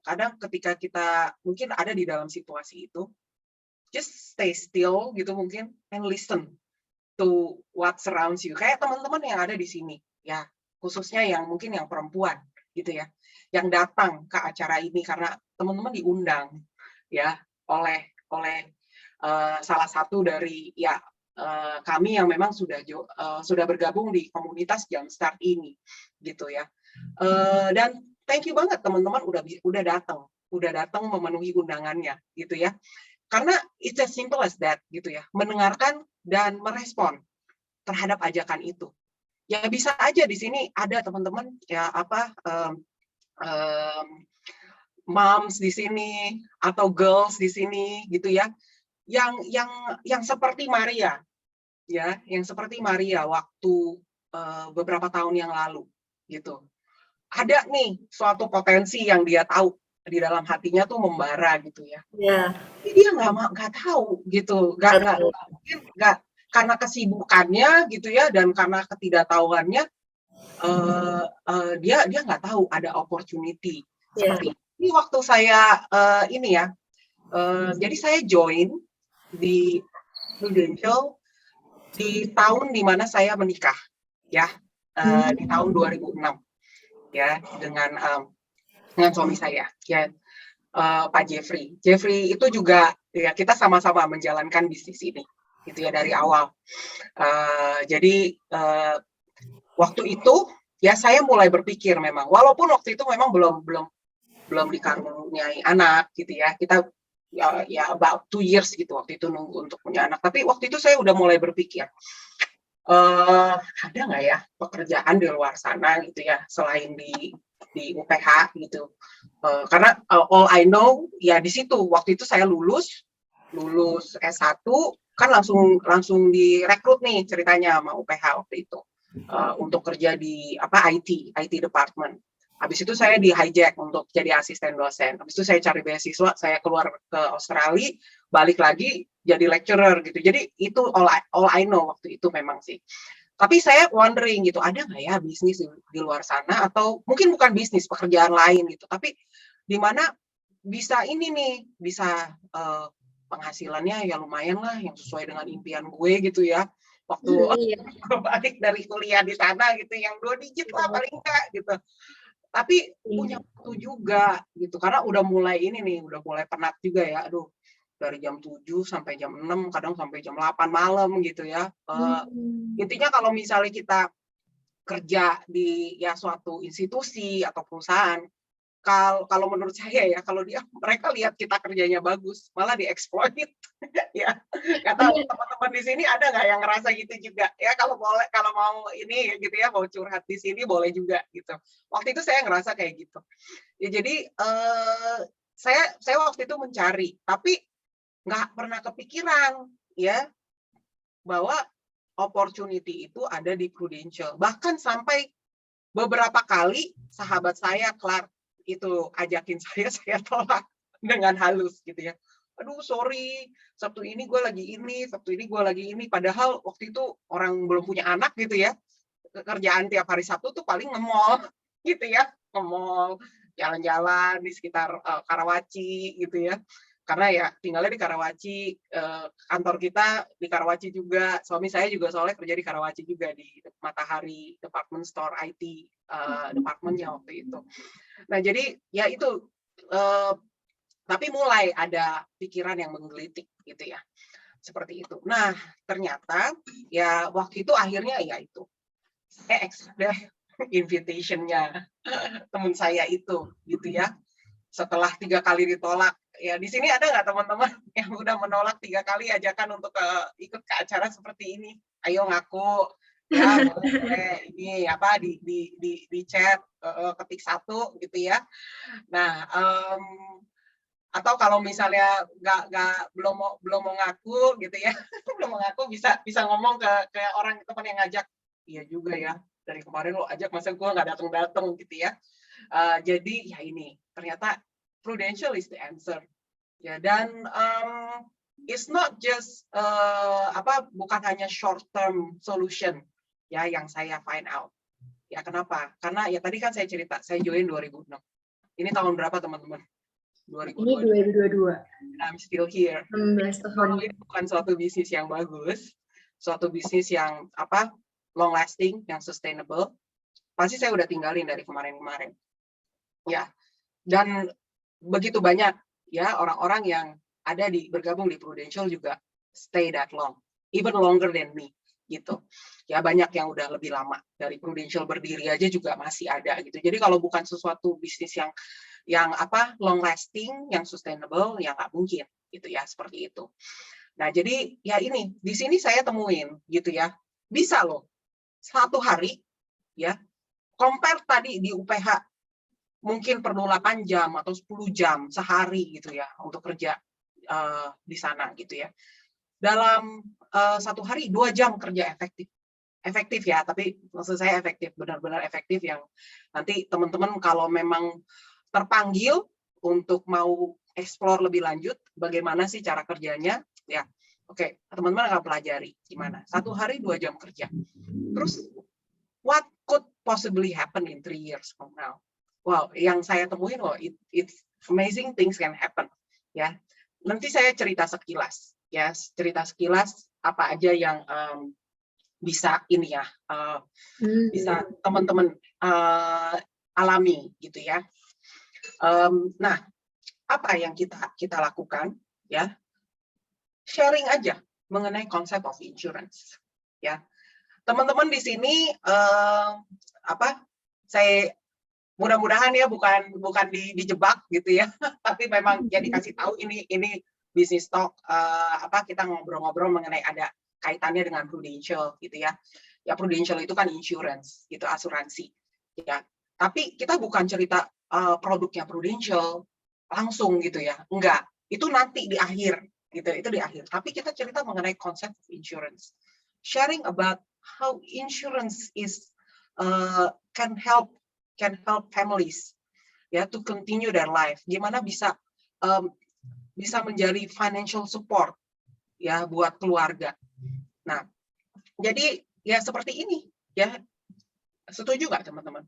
kadang ketika kita mungkin ada di dalam situasi itu, just stay still gitu mungkin and listen to what surrounds you. Kayak teman-teman yang ada di sini ya, khususnya yang mungkin yang perempuan gitu ya, yang datang ke acara ini karena teman-teman diundang ya oleh salah satu dari ya kami yang memang sudah bergabung di komunitas Jumpstart ini gitu ya. Dan thank you banget teman-teman udah datang memenuhi undangannya gitu ya. Karena it's as simple as that gitu ya, mendengarkan dan merespon terhadap ajakan itu. Ya bisa aja di sini ada teman-teman ya moms di sini atau girls di sini gitu ya, yang seperti Maria ya, yang seperti Maria waktu beberapa tahun yang lalu gitu. Ada nih suatu potensi yang dia tahu di dalam hatinya tuh membara gitu ya. Iya. Tapi dia nggak tahu gitu, nggak karena kesibukannya gitu ya, dan karena ketidaktahuannya dia nggak tahu ada opportunity seperti ini. Waktu saya ini ya, jadi saya join di Prudential di tahun dimana saya menikah ya, di tahun 2006 ya dengan suami saya ya, Pak Jeffrey. Jeffrey itu juga ya, kita sama-sama menjalankan bisnis ini gitu ya dari awal. Jadi waktu itu ya saya mulai berpikir memang, walaupun waktu itu memang belum belum dikaruniai anak gitu ya. Kita ya about 2 years gitu waktu itu nunggu untuk punya anak. Tapi waktu itu saya udah mulai berpikir, ada nggak ya pekerjaan di luar sana gitu ya selain di UPH gitu. Karena all I know ya di situ waktu itu saya lulus S1 kan langsung direkrut nih ceritanya sama UPH waktu itu untuk kerja di IT department. Habis itu saya di hijack untuk jadi asisten dosen. Habis itu saya cari beasiswa, saya keluar ke Australia, balik lagi jadi lecturer gitu. Jadi itu all I know waktu itu memang sih. Tapi saya wondering gitu, ada nggak ya bisnis di luar sana atau mungkin bukan bisnis, pekerjaan lain gitu. Tapi di mana bisa ini nih, bisa penghasilannya ya lumayan lah, yang sesuai dengan impian gue gitu ya. Waktu Iya. balik dari kuliah di sana gitu, yang 2 digit lah paling enggak gitu. Tapi punya waktu juga gitu, karena udah mulai ini nih, udah mulai penat juga ya. Aduh, dari jam 7 sampai jam 6, kadang sampai jam 8 malam gitu ya. Intinya kalau misalnya kita kerja di ya suatu institusi atau perusahaan, kalau menurut saya ya, kalau mereka lihat kita kerjanya bagus, malah dieksploit ya. Nggak tahu Iya. teman-teman di sini ada nggak yang ngerasa gitu juga ya? Kalau mau ini gitu ya, mau curhat di sini boleh juga gitu. Waktu itu saya ngerasa kayak gitu. Ya jadi saya waktu itu mencari, tapi nggak pernah kepikiran ya bahwa opportunity itu ada di Prudential. Bahkan sampai beberapa kali sahabat saya Clark itu ajakin saya tolak dengan halus gitu ya. Aduh sorry, Sabtu ini gue lagi ini, Sabtu ini gue lagi ini. Padahal waktu itu orang belum punya anak gitu ya. Kerjaan tiap hari Sabtu tuh paling nge-mall gitu ya. Nge-mall, jalan-jalan di sekitar Karawaci gitu ya. Karena ya tinggalnya di Karawaci, kantor kita di Karawaci juga, suami saya juga soalnya kerja di Karawaci juga di Matahari Department Store IT departemennya waktu itu. Nah jadi ya itu, tapi mulai ada pikiran yang menggelitik gitu ya, seperti itu. Nah ternyata ya waktu itu akhirnya ya itu, deh invitation-nya teman saya itu gitu ya. Setelah 3 kali ditolak, ya di sini ada nggak teman-teman yang udah menolak 3 kali ajakan untuk ikut ke acara seperti ini? Ayo ngaku, ya boleh ini apa di chat ketik 1 gitu ya. Nah, atau kalau misalnya belum mau ngaku gitu ya, belum mau ngaku bisa ngomong ke orang teman yang ngajak. Iya juga ya, dari kemarin lo ajak masa gue nggak datang gitu ya. Jadi ya ini ternyata Prudential is the answer ya, dan it's not just bukan hanya short term solution ya yang saya find out ya. Kenapa? Karena ya tadi kan saya cerita saya join 2006. Ini tahun berapa teman-teman? Ini 2022. 2022. I'm still here. 16 Kalau tahun. ini bukan suatu bisnis yang bagus, suatu bisnis yang long lasting, yang sustainable, pasti saya udah tinggalin dari kemarin-kemarin. Ya, dan begitu banyak ya orang-orang yang ada bergabung di Prudential juga stay that long, even longer than me gitu. Ya banyak yang udah lebih lama, dari Prudential berdiri aja juga masih ada gitu. Jadi kalau bukan sesuatu bisnis yang long lasting, yang sustainable, ya nggak mungkin gitu ya, seperti itu. Nah jadi ya ini di sini saya temuin gitu ya, bisa loh satu hari ya, compare tadi di UPH mungkin perlu 8 jam atau 10 jam sehari gitu ya untuk kerja di sana gitu ya. Dalam satu hari 2 jam kerja efektif ya, tapi maksud saya efektif, benar-benar efektif yang nanti teman-teman kalau memang terpanggil untuk mau explore lebih lanjut bagaimana sih cara kerjanya ya, oke, teman-teman akan pelajari gimana. Satu hari 2 jam kerja. Terus what could possibly happen in 3 years from now? Wow, yang saya temuin, it's amazing things can happen ya. Nanti saya cerita sekilas ya, apa aja yang bisa ini ya, bisa teman-teman alami gitu ya. Nah, apa yang kita lakukan ya? Sharing aja mengenai konsep of insurance ya. Teman-teman di sini saya mudah-mudahan ya bukan dijebak gitu ya, tapi memang ya dikasih tahu ini bisnis talk, kita ngobrol-ngobrol mengenai ada kaitannya dengan prudential gitu ya. Ya prudential itu kan insurance gitu, asuransi ya. Tapi kita bukan cerita produknya prudential langsung gitu ya, enggak. Itu nanti di akhir gitu, itu di akhir. Tapi kita cerita mengenai konsep insurance, sharing about how insurance is can help families ya to continue their life. Gimana bisa menjadi financial support ya buat keluarga. Nah, jadi ya seperti ini ya, setuju nggak teman-teman?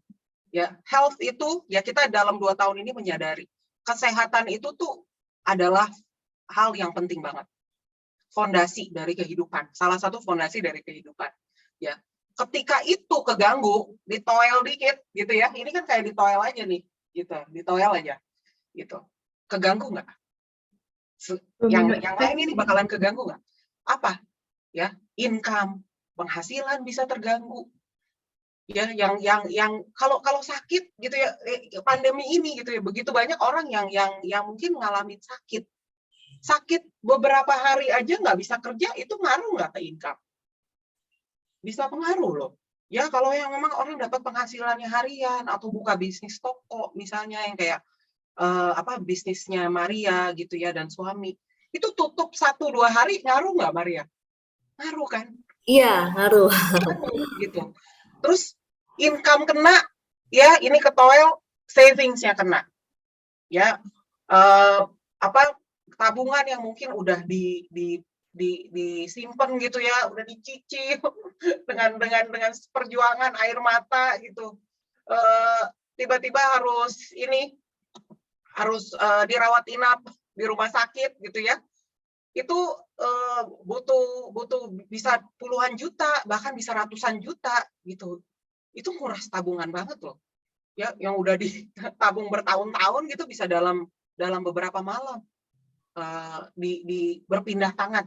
Ya health itu ya kita dalam 2 tahun ini menyadari kesehatan itu tuh adalah hal yang penting banget, fondasi dari kehidupan, salah satu fondasi dari kehidupan ya. Ketika itu keganggu, ditoel dikit gitu ya, ini kan kayak ditoel aja nih gitu, ditoel aja gitu, keganggu nggak? Yang lain ini bakalan keganggu nggak? Apa ya, income, penghasilan bisa terganggu ya, yang kalau sakit gitu ya, pandemi ini gitu ya, begitu banyak orang yang mungkin ngalamin sakit beberapa hari aja nggak bisa kerja, itu ngaruh nggak ke income? Bisa pengaruh loh ya. Kalau yang memang orang dapat penghasilannya harian atau buka bisnis toko misalnya, yang kayak bisnisnya Maria gitu ya dan suami, itu tutup 1-2 hari, ngaruh nggak Maria? Ngaruh kan? Iya, ngaruh. Ngaruh gitu. Terus income kena ya, ini ketoel, savingsnya kena ya, tabungan yang mungkin udah disimpan gitu ya, udah dicicil dengan perjuangan air mata gitu, tiba-tiba harus dirawat inap di rumah sakit gitu ya, itu butuh bisa puluhan juta, bahkan bisa ratusan juta gitu. Itu nguras tabungan banget loh ya, yang udah ditabung bertahun-tahun gitu, bisa dalam beberapa malam berpindah tangan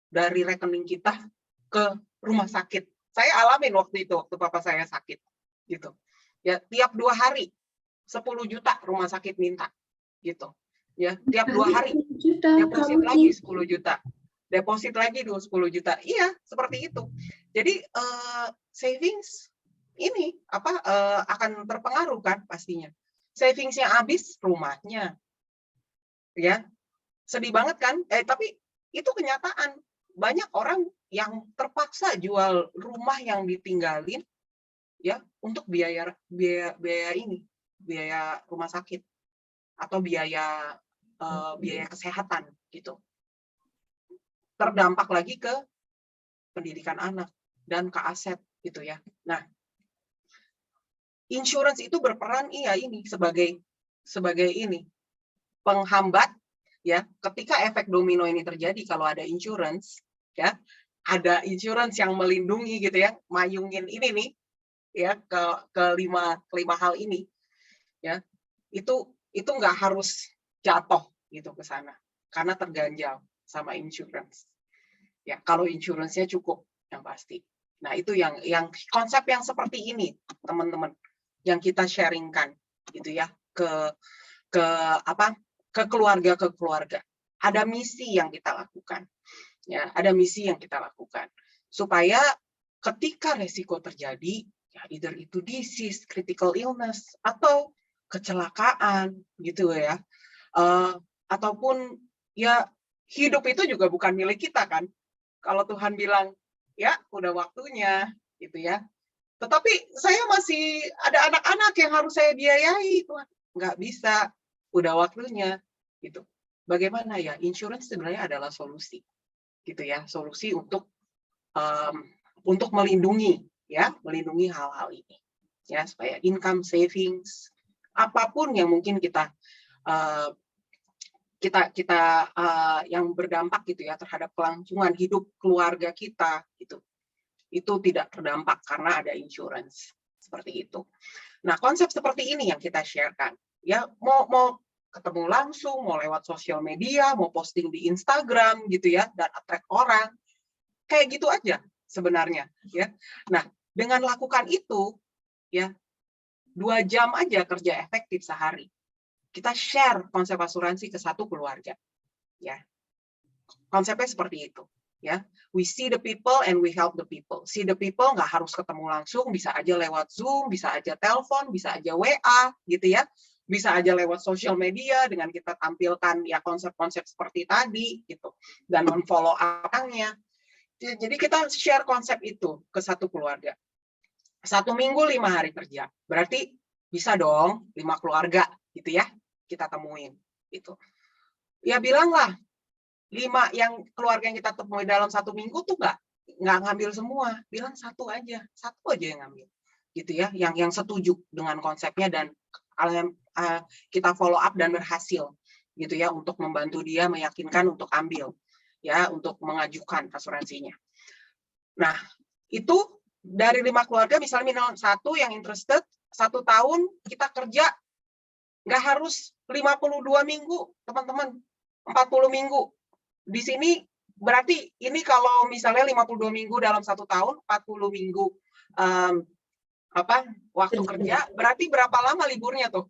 dari rekening kita ke rumah sakit. Saya alamin waktu papa saya sakit gitu ya, tiap 2 hari 10 juta rumah sakit minta gitu ya, tiap 2 hari deposit lagi 10 juta, deposit lagi 10 juta. Iya, seperti itu. Jadi savings ini akan terpengaruh kan pastinya. Savingsnya habis, rumahnya ya, sedih banget kan? Tapi itu kenyataan. Banyak orang yang terpaksa jual rumah yang ditinggalin ya untuk biaya rumah sakit atau biaya kesehatan gitu. Terdampak lagi ke pendidikan anak dan ke aset gitu ya. Nah, insurance itu berperan sebagai penghambat ya, ketika efek domino ini terjadi. Kalau ada insurance ya, ada insurance yang melindungi gitu ya, mayungin ini nih ya, ke lima hal ini ya, itu nggak harus jatuh gitu ke sana karena terganjal sama insurance ya, kalau insurance-nya cukup yang pasti. Nah, itu yang konsep yang seperti ini teman-teman yang kita sharingkan gitu ya, ke keluarga. Ada misi yang kita lakukan ya, ada misi yang kita lakukan supaya ketika resiko terjadi ya, either itu disease, critical illness, atau kecelakaan gitu ya, ataupun ya, hidup itu juga bukan milik kita kan. Kalau Tuhan bilang ya udah waktunya gitu ya, tetapi saya masih ada anak-anak yang harus saya biayai, Tuhan nggak bisa, udah waktunya gitu. Bagaimana ya, insurance sebenarnya adalah solusi gitu ya, solusi untuk melindungi hal-hal ini ya, supaya income, savings, apapun yang mungkin kita yang berdampak gitu ya terhadap kelangsungan hidup keluarga kita gitu, itu tidak terdampak karena ada insurance seperti itu. Nah, konsep seperti ini yang kita sharekan ya, mau ketemu langsung, mau lewat sosial media, mau posting di Instagram gitu ya, dan attract orang, kayak gitu aja sebenarnya ya. Nah, dengan lakukan itu ya, 2 jam aja kerja efektif sehari. Kita share konsep asuransi ke satu keluarga. Ya. Konsepnya seperti itu. Ya, we see the people and we help the people. See the people nggak harus ketemu langsung, bisa aja lewat Zoom, bisa aja telepon, bisa aja WA, gitu ya. Bisa aja lewat social media dengan kita tampilkan ya konsep-konsep seperti tadi, gitu. Dan men-follow up-nya. Jadi kita share konsep itu ke satu keluarga. 1 minggu 5 hari kerja. Berarti bisa dong 5 keluarga, gitu ya. Kita temuin, gitu. Ya bilanglah. 5 yang keluarga yang kita temui dalam 1 minggu tuh nggak ngambil semua, bilang satu aja yang ngambil, gitu ya, yang setuju dengan konsepnya dan kita follow up dan berhasil, gitu ya, untuk membantu dia meyakinkan untuk ambil, ya, untuk mengajukan asuransinya. Nah, itu dari 5 keluarga, misalnya minimal 1 yang interested, 1 tahun kita kerja nggak harus 52 minggu, teman-teman, 40 minggu. Di sini berarti ini kalau misalnya 52 minggu dalam 1 tahun, 40 minggu waktu kerja, berarti berapa lama liburnya tuh?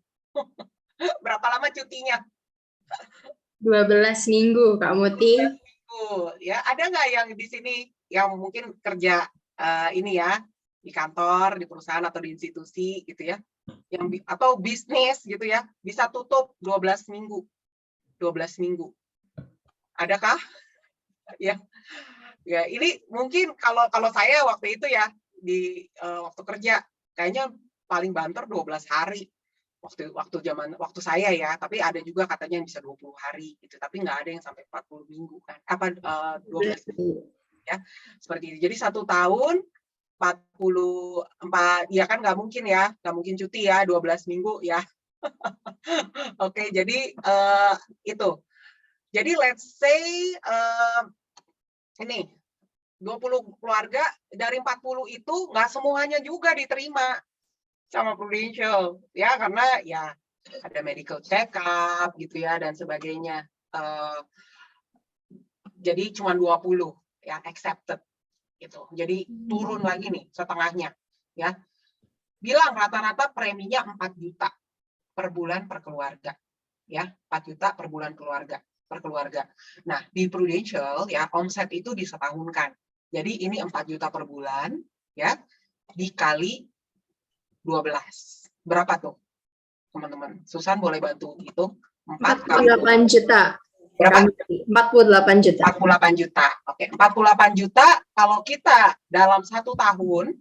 Berapa lama cutinya? 12 minggu, Kak Muti. 12 minggu. Ya, ada nggak yang di sini yang mungkin kerja ini ya di kantor, di perusahaan atau di institusi gitu ya, atau bisnis gitu ya, bisa tutup 12 minggu. 12 minggu. Adakah? Ya, ini mungkin kalau saya waktu itu ya di waktu kerja kayaknya paling banter 12 hari waktu saya ya, tapi ada juga katanya yang bisa 20 hari gitu, tapi nggak ada yang sampai 40 minggu kan, 12 minggu ya, seperti itu. Jadi 1 tahun 44 ya kan nggak mungkin cuti ya 12 minggu ya. Oke, jadi itu. Jadi let's say ini 20 keluarga dari 40 itu nggak semuanya juga diterima sama Prudential ya, karena ya ada medical check up gitu ya dan sebagainya. Jadi cuma 20 yang accepted gitu. Jadi turun lagi nih setengahnya ya. Bilang rata-rata preminya 4 juta per bulan per keluarga. Ya, 4 juta per bulan per keluarga. Nah, di Prudential ya omset itu disetahunkan. Jadi ini 4 juta per bulan ya dikali 12. Berapa tuh? Teman-teman, Susan boleh bantu itu? 48 juta. Berapa? 48 juta. 48 juta. Oke, 48 juta kalau kita dalam 1 tahun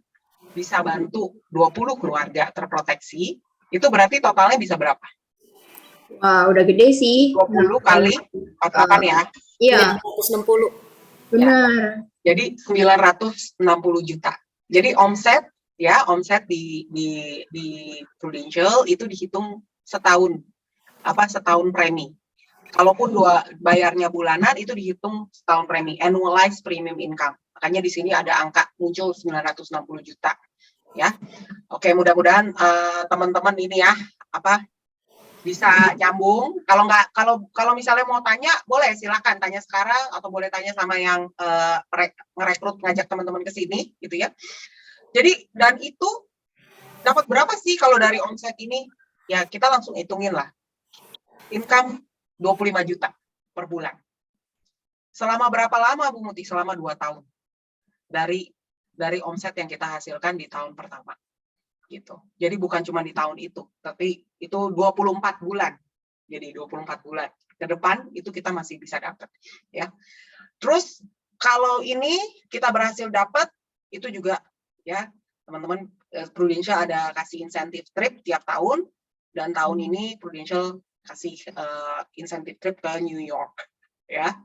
bisa bantu 20 keluarga terproteksi, itu berarti totalnya bisa berapa? Wah, udah gede sih. 20 kali 48 ya? Iya. 960. Benar. Jadi 960 juta. Jadi omset di Prudential itu dihitung setahun premi. Kalaupun bayarnya bulanan itu dihitung setahun premi, annualized premium income. Makanya di sini ada angka muncul 960 juta. Ya, oke, mudah-mudahan teman-teman ini ya bisa nyambung. Kalau misalnya mau tanya, boleh silakan tanya sekarang atau boleh tanya sama yang ngerekrut ngajak teman-teman ke sini gitu ya. Jadi dan itu dapat berapa sih kalau dari omset ini? Ya kita langsung hitungin lah. Income 25 juta per bulan. Selama berapa lama Bu Muti? Selama 2 tahun. Dari omset yang kita hasilkan di tahun pertama. Gitu. Jadi bukan cuma di tahun itu, tapi itu 24 bulan. Jadi 24 bulan ke depan itu kita masih bisa dapat ya. Terus kalau ini kita berhasil dapat itu juga ya, teman-teman, Prudential ada kasih insentif trip tiap tahun dan tahun ini Prudential kasih insentif trip ke New York ya.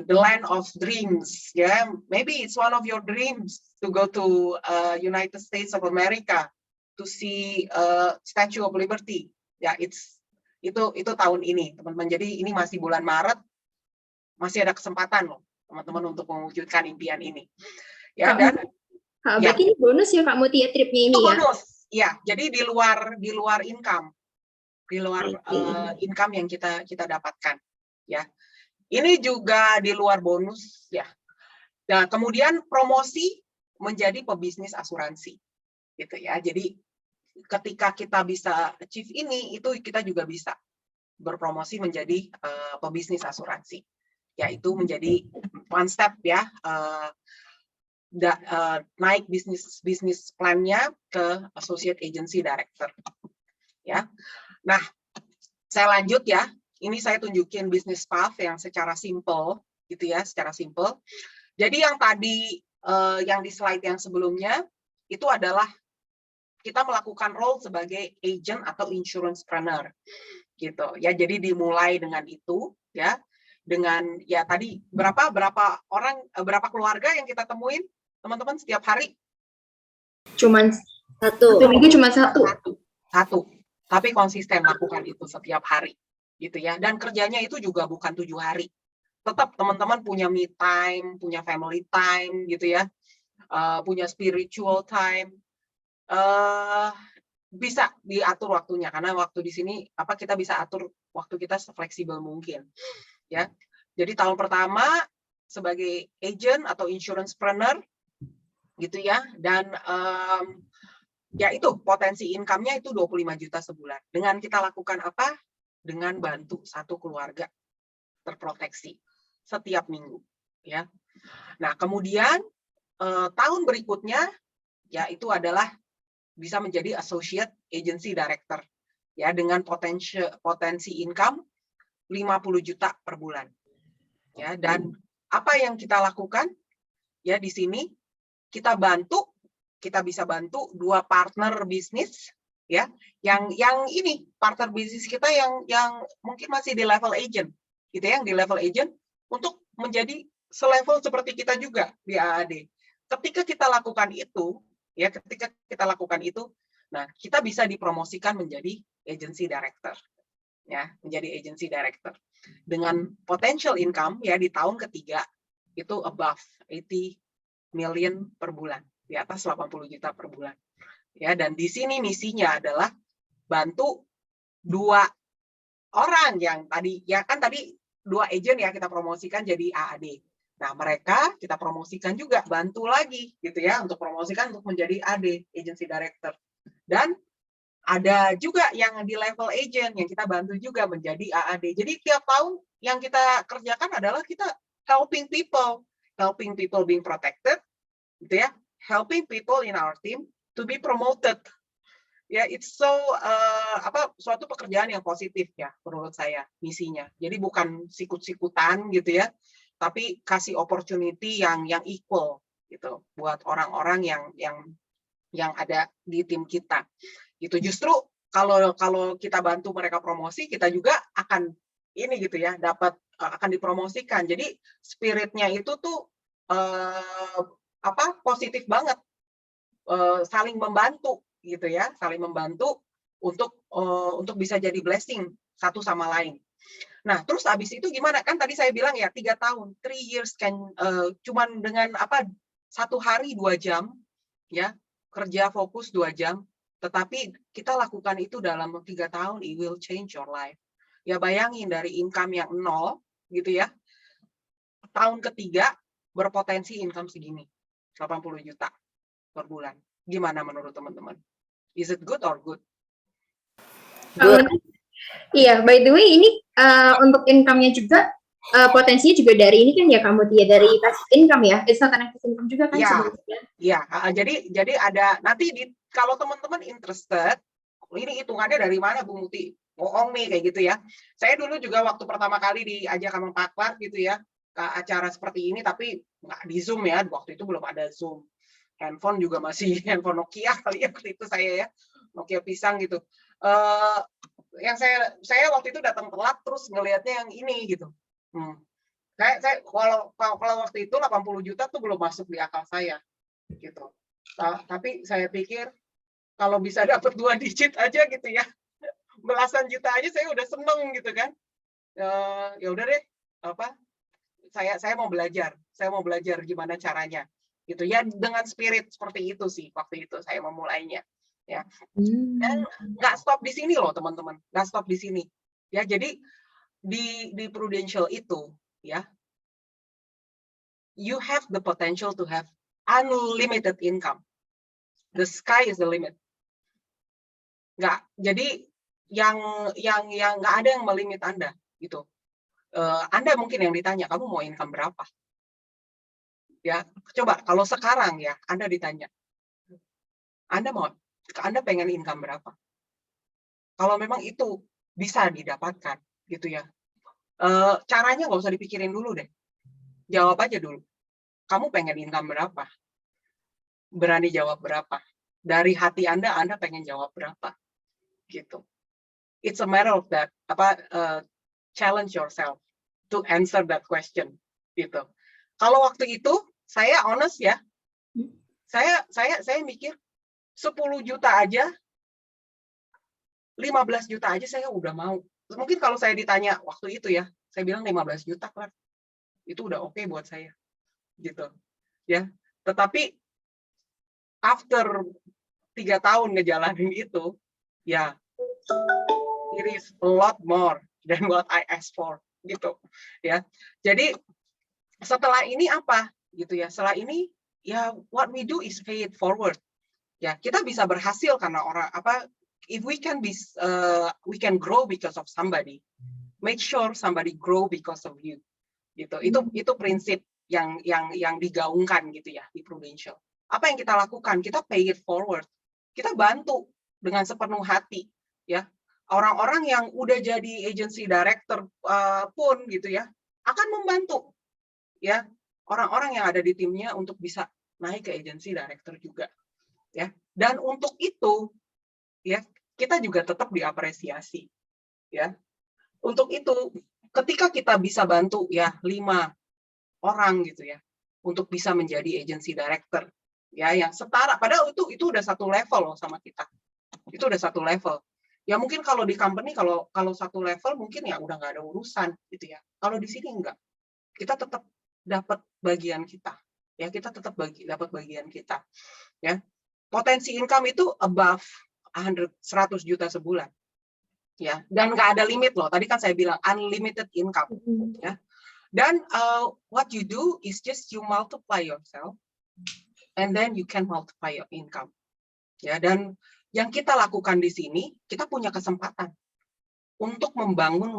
The land of dreams ya, maybe it's one of your dreams to go to United States of America to see Statue of Liberty ya. Itu tahun ini teman-teman. Jadi ini masih bulan Maret, masih ada kesempatan loh teman-teman untuk mewujudkan impian ini ya. Dan berarti ini bonus ya Kak Muti ya tripnya ini ya? Bonus ya, jadi di luar income, income yang kita dapatkan ya. Ini juga di luar bonus ya. Nah, kemudian promosi menjadi pebisnis asuransi gitu ya. Jadi ketika kita bisa achieve ini, itu kita juga bisa berpromosi menjadi pebisnis asuransi, yaitu menjadi one step ya, naik bisnis plan-nya ke associate agency director ya. Nah, saya lanjut ya. Ini saya tunjukin bisnis path yang secara simple gitu ya, secara simple. Jadi yang tadi yang di slide yang sebelumnya itu adalah kita melakukan role sebagai agent atau insurance planner gitu ya. Jadi dimulai dengan itu ya, dengan ya tadi berapa orang, berapa keluarga yang kita temuin teman-teman setiap hari? Cuman Satu. satu minggu cuma satu. Satu. Tapi konsisten lakukan itu setiap hari gitu ya. Dan kerjanya itu juga bukan 7 hari. Tetap teman-teman punya me time, punya family time gitu ya, punya spiritual time, bisa diatur waktunya karena waktu di sini kita bisa atur waktu kita sefleksibel mungkin ya. Jadi tahun pertama sebagai agent atau insurance planner gitu ya, dan ya itu potensi income-nya itu 25 juta sebulan. Dengan kita lakukan apa? Dengan bantu satu keluarga terproteksi setiap minggu ya. Nah, kemudian tahun berikutnya ya itu adalah bisa menjadi associate agency director ya, dengan potensi income 50 juta per bulan. Ya, dan apa yang kita lakukan? Ya, di sini kita bisa bantu 2 partner bisnis ya, yang ini partner bisnis kita yang mungkin masih di level agent gitu ya, yang di level agent untuk menjadi selevel seperti kita juga di AAD. Ketika kita lakukan itu ya, nah kita bisa dipromosikan menjadi agency director ya, menjadi agency director dengan potential income ya di tahun ketiga itu above 80 million per bulan, di atas 80 juta per bulan ya. Dan di sini misinya adalah bantu 2 orang yang tadi ya, kan tadi 2 agent ya kita promosikan jadi AAD. Nah, mereka kita promosikan juga, bantu lagi gitu ya untuk promosikan untuk menjadi AD, agency director. Dan ada juga yang di level agent yang kita bantu juga menjadi AAD. Jadi tiap tahun yang kita kerjakan adalah kita helping people being protected gitu ya, helping people in our team to be promoted. Ya, it's so suatu pekerjaan yang positif ya menurut saya misinya. Jadi bukan sikut-sikutan gitu ya, tapi kasih opportunity yang equal gitu buat orang-orang yang ada di tim kita. Gitu. Justru kalau kita bantu mereka promosi, kita juga akan ini gitu ya, akan dipromosikan. Jadi spiritnya itu tuh positif banget, saling membantu gitu ya, saling membantu untuk bisa jadi blessing satu sama lain. Nah, terus abis itu gimana? Kan tadi saya bilang ya 3 tahun, 3 years can cuman dengan 1 hari 2 jam ya, kerja fokus 2 jam, tetapi kita lakukan itu dalam 3 tahun, it will change your life. Ya bayangin dari income yang 0 gitu ya, tahun ketiga berpotensi income segini, 80 juta per bulan. Gimana menurut teman-teman? Is it good or good? Good. Iya, by the way ini untuk income-nya juga potensinya juga dari ini kan ya kamu dia dari passive income ya, it's not an active income juga kan sebenarnya. Iya, jadi ada nanti kalau teman-teman interested, ini hitungannya dari mana Bu Muti? Bohong nih kayak gitu ya. Saya dulu juga waktu pertama kali diajak sama Pak Clark gitu ya ke acara seperti ini, tapi nggak di Zoom ya, waktu itu belum ada Zoom. Handphone juga masih handphone Nokia kali ya waktu itu saya ya, Nokia pisang gitu. Yang saya waktu itu datang telat terus ngelihatnya yang ini gitu. Saya kalau waktu itu 80 juta tuh belum masuk di akal saya gitu. Tapi saya pikir kalau bisa dapat 2 digit aja gitu ya, belasan juta aja saya udah seneng gitu kan. Ya udah deh, saya mau belajar gimana caranya gitu ya, dengan spirit seperti itu sih waktu itu saya memulainya ya. Dan nggak stop di sini loh teman-teman, nggak stop di sini ya. Jadi di Prudential itu ya, you have the potential to have unlimited income. The sky is the limit. nggak. Jadi yang nggak ada yang melimit Anda gitu. Anda mungkin yang ditanya, kamu mau income berapa? Ya, coba kalau sekarang ya Anda ditanya, Anda pengen income berapa? Kalau memang itu bisa didapatkan gitu ya. Caranya nggak usah dipikirin dulu deh. Jawab aja dulu. Kamu pengen income berapa? Berani jawab berapa? Dari hati Anda pengen jawab berapa? Gitu. It's a matter of that. Challenge yourself to answer that question. Gitu. Kalau waktu itu saya honest ya, saya mikir 10 juta aja, 15 juta aja saya udah mau. Mungkin kalau saya ditanya waktu itu ya, saya bilang 15 juta Claire. Itu udah oke buat saya. Gitu. Ya. Tetapi after 3 tahun ngejalanin itu, ya it is a lot more than what I asked for gitu. Ya. Jadi setelah ini apa gitu ya? Setelah ini ya what we do is pay it forward. Ya, kita bisa berhasil karena if we can grow because of somebody. Make sure somebody grow because of you. Gitu. Itu prinsip yang digaungkan gitu ya di Prudential. Apa yang kita lakukan? Kita pay it forward. Kita bantu dengan sepenuh hati ya. Orang-orang yang udah jadi agency director pun gitu ya akan membantu ya orang-orang yang ada di timnya untuk bisa naik ke agency director juga ya. Dan untuk itu ya kita juga tetap diapresiasi ya. Untuk itu ketika kita bisa bantu ya 5 orang gitu ya untuk bisa menjadi agency director ya yang setara, padahal itu udah satu level loh sama kita. Itu udah satu level. Ya mungkin kalau di company kalau satu level mungkin ya udah nggak ada urusan gitu ya. Kalau di sini enggak. Kita tetap dapat bagian kita. Ya, kita tetap dapat bagian kita. Ya. Potensi income itu above 100 juta sebulan. Ya, dan nggak ada limit loh. Tadi kan saya bilang unlimited income. Ya. Dan what you do is just you multiply yourself and then you can multiply your income. Ya, dan yang kita lakukan di sini, kita punya kesempatan untuk membangun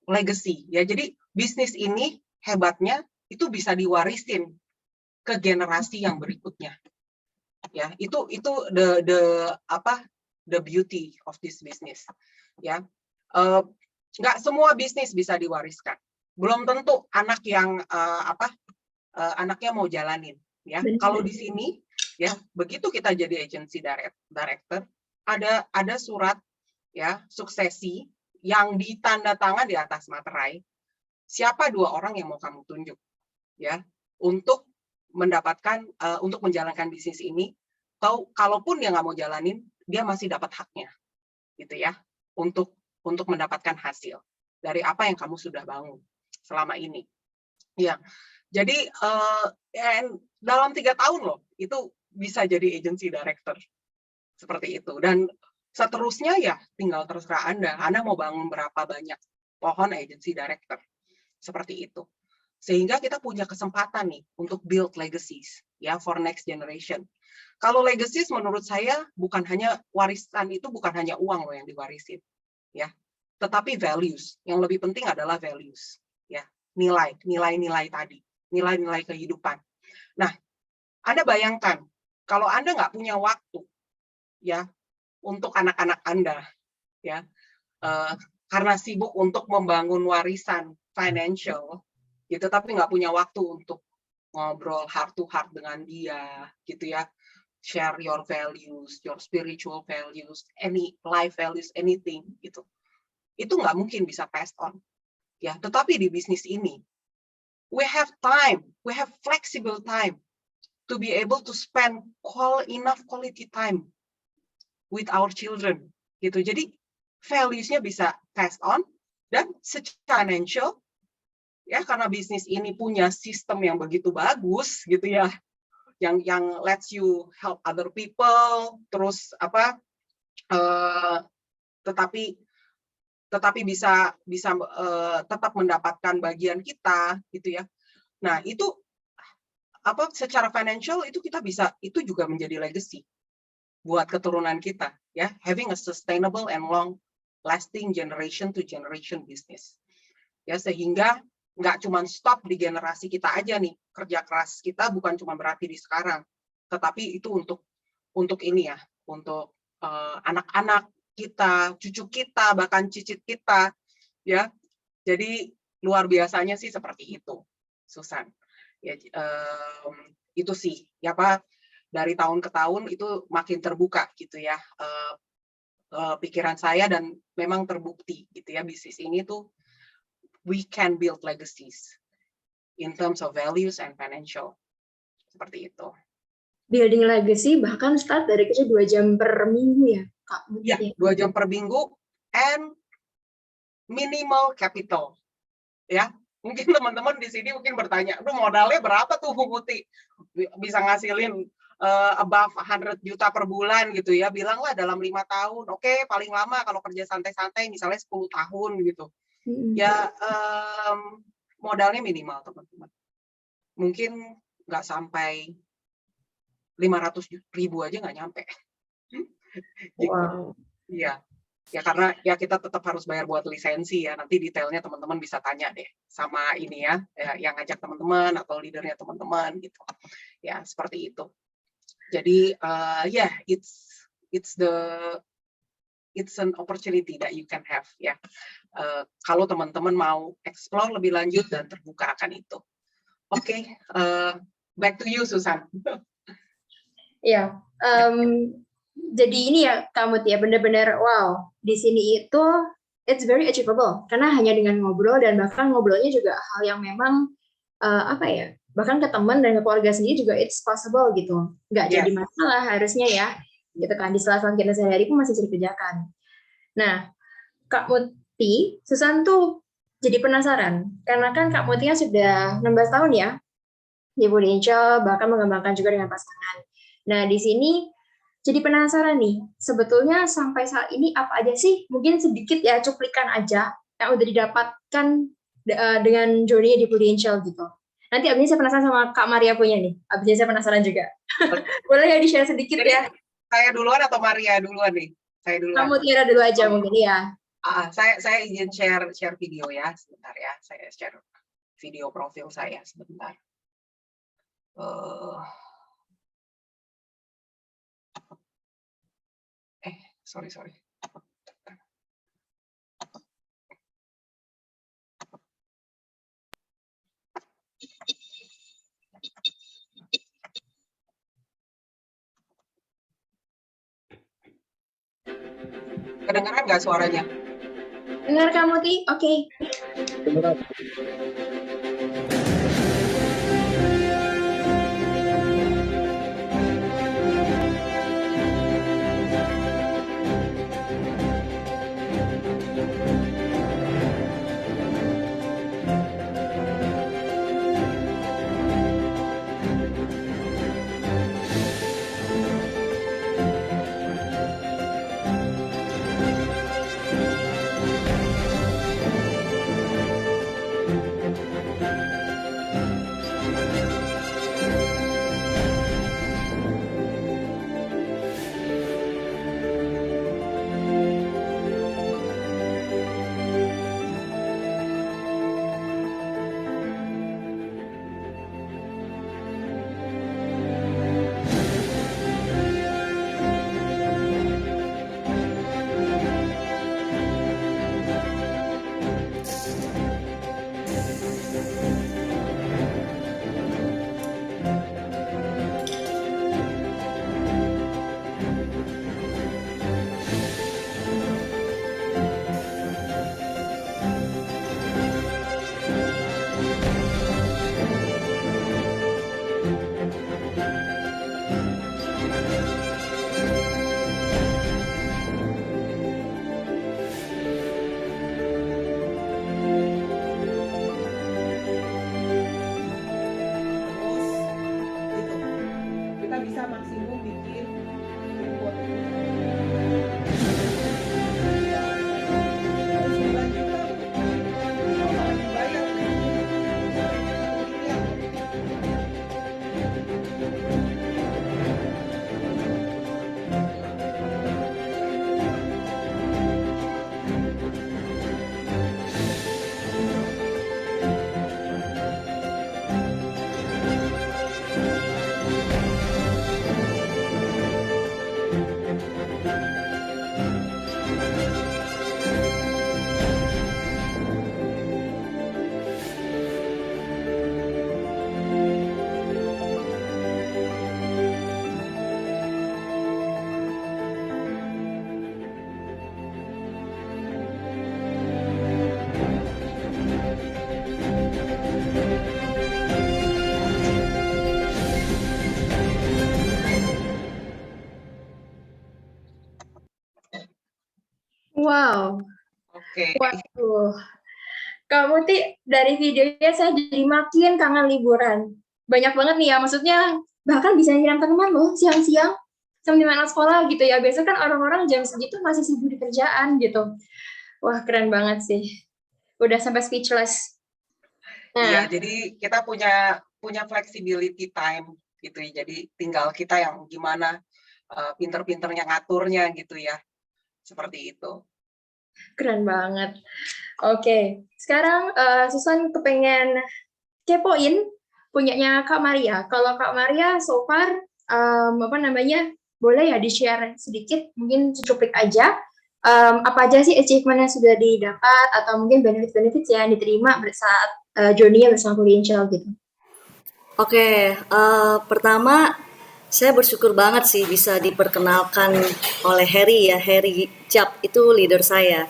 legacy. Ya, jadi bisnis ini hebatnya itu bisa diwarisin ke generasi yang berikutnya. Ya, itu the beauty of this business. Ya, nggak semua bisnis bisa diwariskan. Belum tentu anak yang anaknya mau jalanin. Ya, kalau di sini ya begitu kita jadi agency director ada surat ya suksesi yang ditandatangan di atas materai. Siapa 2 orang yang mau kamu tunjuk ya untuk mendapatkan untuk menjalankan bisnis ini, atau kalaupun dia nggak mau jalanin, dia masih dapat haknya gitu ya untuk mendapatkan hasil dari apa yang kamu sudah bangun selama ini. Ya. Jadi dalam 3 tahun loh itu bisa jadi agency director seperti itu. Dan seterusnya ya tinggal terserah Anda mau bangun berapa banyak pohon agency director seperti itu. Sehingga kita punya kesempatan nih untuk build legacies ya for next generation. Kalau legacies menurut saya bukan hanya warisan, itu bukan hanya uang loh yang diwarisin ya, tetapi values. Yang lebih penting adalah values ya, nilai-nilai tadi, nilai-nilai kehidupan. Nah, Anda bayangkan kalau Anda nggak punya waktu ya untuk anak-anak Anda ya karena sibuk untuk membangun warisan financial gitu, tapi nggak punya waktu untuk ngobrol heart to heart dengan dia gitu ya, share your values, your spiritual values, any life values, anything gitu, itu nggak mungkin bisa pass on ya. Tetapi di bisnis ini we have time, we have flexible time to be able to spend enough quality time with our children gitu. Jadi values-nya bisa pass on, dan secara financial ya karena bisnis ini punya sistem yang begitu bagus gitu ya, yang lets you help other people, terus tetapi bisa tetap mendapatkan bagian kita gitu ya. Nah, itu secara financial itu kita bisa, itu juga menjadi legacy buat keturunan kita ya, having a sustainable and long lasting generation to generation business. Ya, sehingga nggak cuma stop di generasi kita aja nih, kerja keras kita bukan cuma berarti di sekarang, tetapi itu untuk ini ya, untuk anak-anak kita, cucu kita, bahkan cicit kita, ya. Jadi luar biasanya sih seperti itu, Susan. Ya, itu sih, ya Pak, dari tahun ke tahun itu makin terbuka gitu ya, pikiran saya, dan memang terbukti gitu ya, bisnis ini tuh we can build legacies in terms of values and financial, seperti itu. Building legacy bahkan start dari kerja 2 jam per minggu ya, Kak? Ya, 2 jam per minggu and minimal capital. Ya, mungkin teman-teman di sini mungkin bertanya, aduh modalnya berapa tuh Bu Muti? Bisa ngasilin above 100 juta per bulan gitu ya. Bilanglah dalam 5 tahun. Oke, paling lama kalau kerja santai-santai misalnya 10 tahun gitu. Ya, modalnya minimal teman-teman. Mungkin nggak sampai 500.000 aja nggak nyampe. Gitu. Wow. Iya. Ya karena ya kita tetap harus bayar buat lisensi ya. Nanti detailnya teman-teman bisa tanya deh sama ini ya, yang ngajak teman-teman atau leadernya teman-teman gitu. Ya, seperti itu. Jadi yeah, it's an opportunity that you can have ya. Kalau teman-teman mau explore lebih lanjut dan terbuka akan itu. Oke, back to you Susan. Ya, jadi ini ya kamu ya benar-benar wow, di sini itu it's very achievable karena hanya dengan ngobrol, dan bahkan ngobrolnya juga hal yang memang apa ya, bahkan ke teman dan ke keluarga sendiri juga it's possible gitu, nggak jadi masalah harusnya ya, gitu kan, di sela-sela kita sehari-hari pun masih bisa dikerjakan. Nah, Kak Muti, Susan tuh jadi penasaran karena kan Kak Muti sudah 16 tahun ya di Prudential, bahkan mengembangkan juga dengan pasangan. Nah, di sini jadi penasaran nih, sebetulnya sampai saat ini apa aja sih, mungkin sedikit ya, cuplikan aja yang udah didapatkan dengan journey di Prudential gitu. Nanti abis ini saya penasaran sama Kak Maria punya nih, abis ini saya penasaran juga. Boleh ya di-share sedikit. Jadi, ya? Saya duluan atau Maria duluan nih? Saya duluan. Kamu Tiara dulu aja mungkin ya. Saya izin share video ya, sebentar ya. Saya share video profil saya sebentar. Sorry. Kedengaran nggak suaranya? Dengar kamu Ti? Oke. Kedengaran. Oke. Waduh, kamu dari videonya saya jadi makin kangen liburan. Banyak banget nih ya, maksudnya bahkan bisa nyiram tanaman loh siang-siang sambil anak sekolah gitu ya. Biasanya kan orang-orang jam segitu masih sibuk di kerjaan gitu. Wah, keren banget sih. Udah sampai speechless. Iya, Nah, jadi kita punya flexibility time gitu ya. Jadi tinggal kita yang gimana pinter-pinternya ngaturnya gitu ya. Seperti itu. keren banget. Oke, sekarang Susan kepengen kepoin punyanya Kak Maria. Kalau Kak Maria so far boleh ya di-share sedikit, mungkin secuplik aja. Apa aja sih achievement yang sudah didapat atau mungkin benefit-benefit yang diterima saat journey-nya bersama Prudential gitu. Oke, pertama saya bersyukur banget sih bisa diperkenalkan oleh Harry ya, Harry Cap itu leader saya.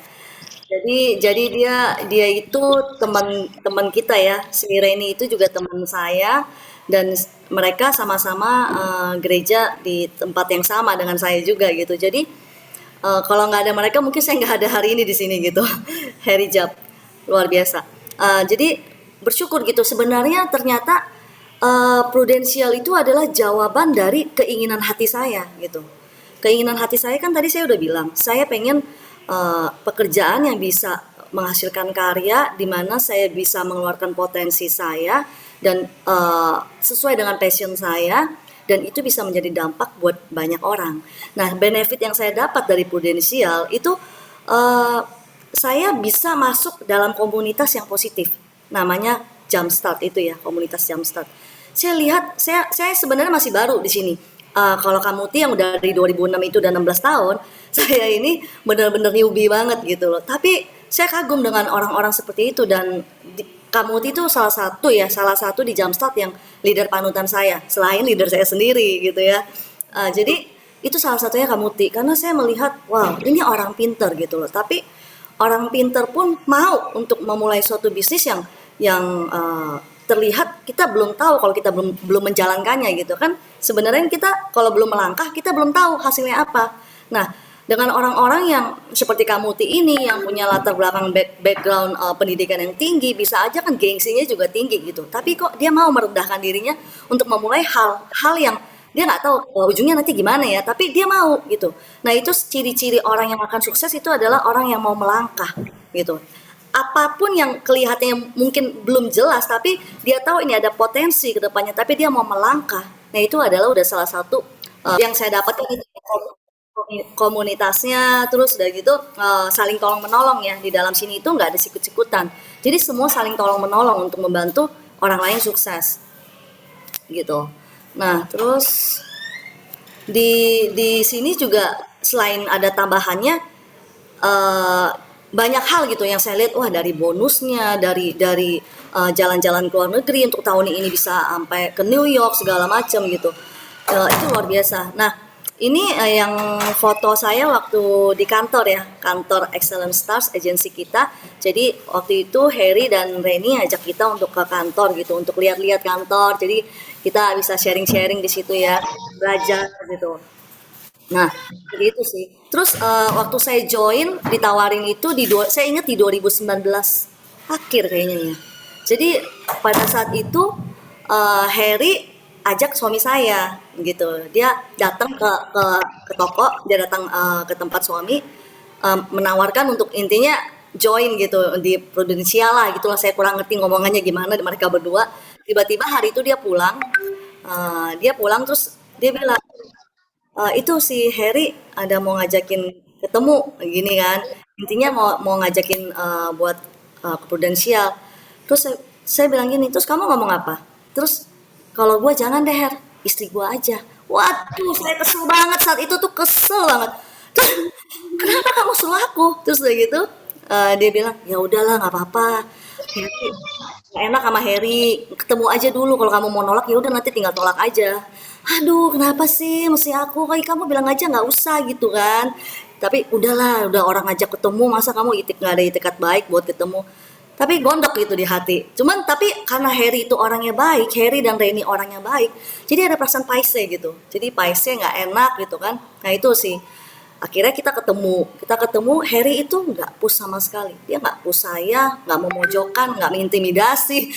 Jadi dia itu teman kita ya, si Reni itu juga teman saya dan mereka sama-sama gereja di tempat yang sama dengan saya juga gitu. Jadi kalau nggak ada mereka mungkin saya nggak ada hari ini di sini gitu. Harry Jab luar biasa. Jadi bersyukur gitu. Sebenarnya ternyata prudensial itu adalah jawaban dari keinginan hati saya gitu. Keinginan hati saya kan tadi saya udah bilang, saya pengen pekerjaan yang bisa menghasilkan karya di mana saya bisa mengeluarkan potensi saya dan sesuai dengan passion saya dan itu bisa menjadi dampak buat banyak orang. Nah, benefit yang saya dapat dari Prudential itu saya bisa masuk dalam komunitas yang positif. Namanya Jumpstart itu ya, komunitas Jumpstart. Saya lihat, saya sebenarnya masih baru di sini. Kalau Kamuti yang udah dari 2006 itu udah 16 tahun, saya ini benar-benar newbie banget gitu loh. Tapi saya kagum dengan orang-orang seperti itu dan Kamuti itu salah satu di Jumpstart yang leader panutan saya, selain leader saya sendiri gitu ya. Jadi itu salah satunya Kamuti karena saya melihat, wow ini orang pinter gitu loh. Tapi orang pinter pun mau untuk memulai suatu bisnis yang terlihat kita belum tahu kalau kita belum menjalankannya gitu kan. Sebenarnya kita kalau belum melangkah kita belum tahu hasilnya apa. Nah, dengan orang-orang yang seperti Kamuti ini yang punya latar belakang background pendidikan yang tinggi, bisa aja kan gengsinya juga tinggi gitu. Tapi kok dia mau merendahkan dirinya untuk memulai hal yang dia nggak tahu ujungnya nanti gimana ya, tapi dia mau gitu. Nah, itu ciri-ciri orang yang akan sukses itu adalah orang yang mau melangkah gitu. Apapun yang kelihatannya mungkin belum jelas, tapi dia tahu ini ada potensi ke depannya, tapi dia mau melangkah. Nah, itu adalah udah salah satu yang saya dapatkan itu komunitasnya, terus udah gitu saling tolong menolong ya. Di dalam sini itu nggak ada sikut-sikutan. Jadi semua saling tolong menolong untuk membantu orang lain sukses gitu. Nah, terus di sini juga selain ada tambahannya banyak hal gitu yang saya lihat, wah dari bonusnya, dari jalan-jalan ke luar negeri untuk tahun ini bisa sampai ke New York segala macam gitu. Itu luar biasa. Nah, ini yang foto saya waktu di kantor ya, kantor Excellent Stars agensi kita. Jadi waktu itu Harry dan Reni ajak kita untuk ke kantor gitu, untuk lihat-lihat kantor. Jadi kita bisa sharing-sharing di situ ya, belajar gitu. Nah, begitu sih. Terus waktu saya join ditawarin itu saya ingat di 2019 akhir kayaknya ya. Jadi pada saat itu Harry ajak suami saya gitu. Dia datang ke toko, dia datang ke tempat suami menawarkan untuk intinya join gitu di Prudential lah gitulah. Saya kurang ngerti ngomongannya gimana di mereka berdua. Tiba-tiba hari itu dia pulang. Dia pulang terus dia bilang itu si Harry ada mau ngajakin ketemu gini kan, intinya mau ngajakin buat ke Prudential. Terus saya bilang gini, terus kamu ngomong apa? Terus kalau gue jangan deh Her, istri gue aja. Waduh, saya kesel banget saat itu tuh, kesel banget. Terus kenapa kamu suruh aku? Terus udah gitu dia bilang ya udahlah nggak apa-apa. Harry, gak enak sama Harry, ketemu aja dulu, kalau kamu mau nolak ya udah nanti tinggal tolak aja. Aduh, kenapa sih mesti aku? Kayak kamu bilang aja nggak usah gitu kan. Tapi udahlah, udah orang ngajak ketemu, masa kamu nggak ada itikat baik buat ketemu. Tapi gondok gitu di hati. Cuman tapi karena Harry itu orangnya baik, Harry dan Reni orangnya baik, jadi ada perasaan paise gitu. Jadi paise nggak enak gitu kan. Nah itu sih. Akhirnya kita ketemu Harry itu nggak push sama sekali. Dia nggak push saya, nggak memojokkan, nggak mengintimidasi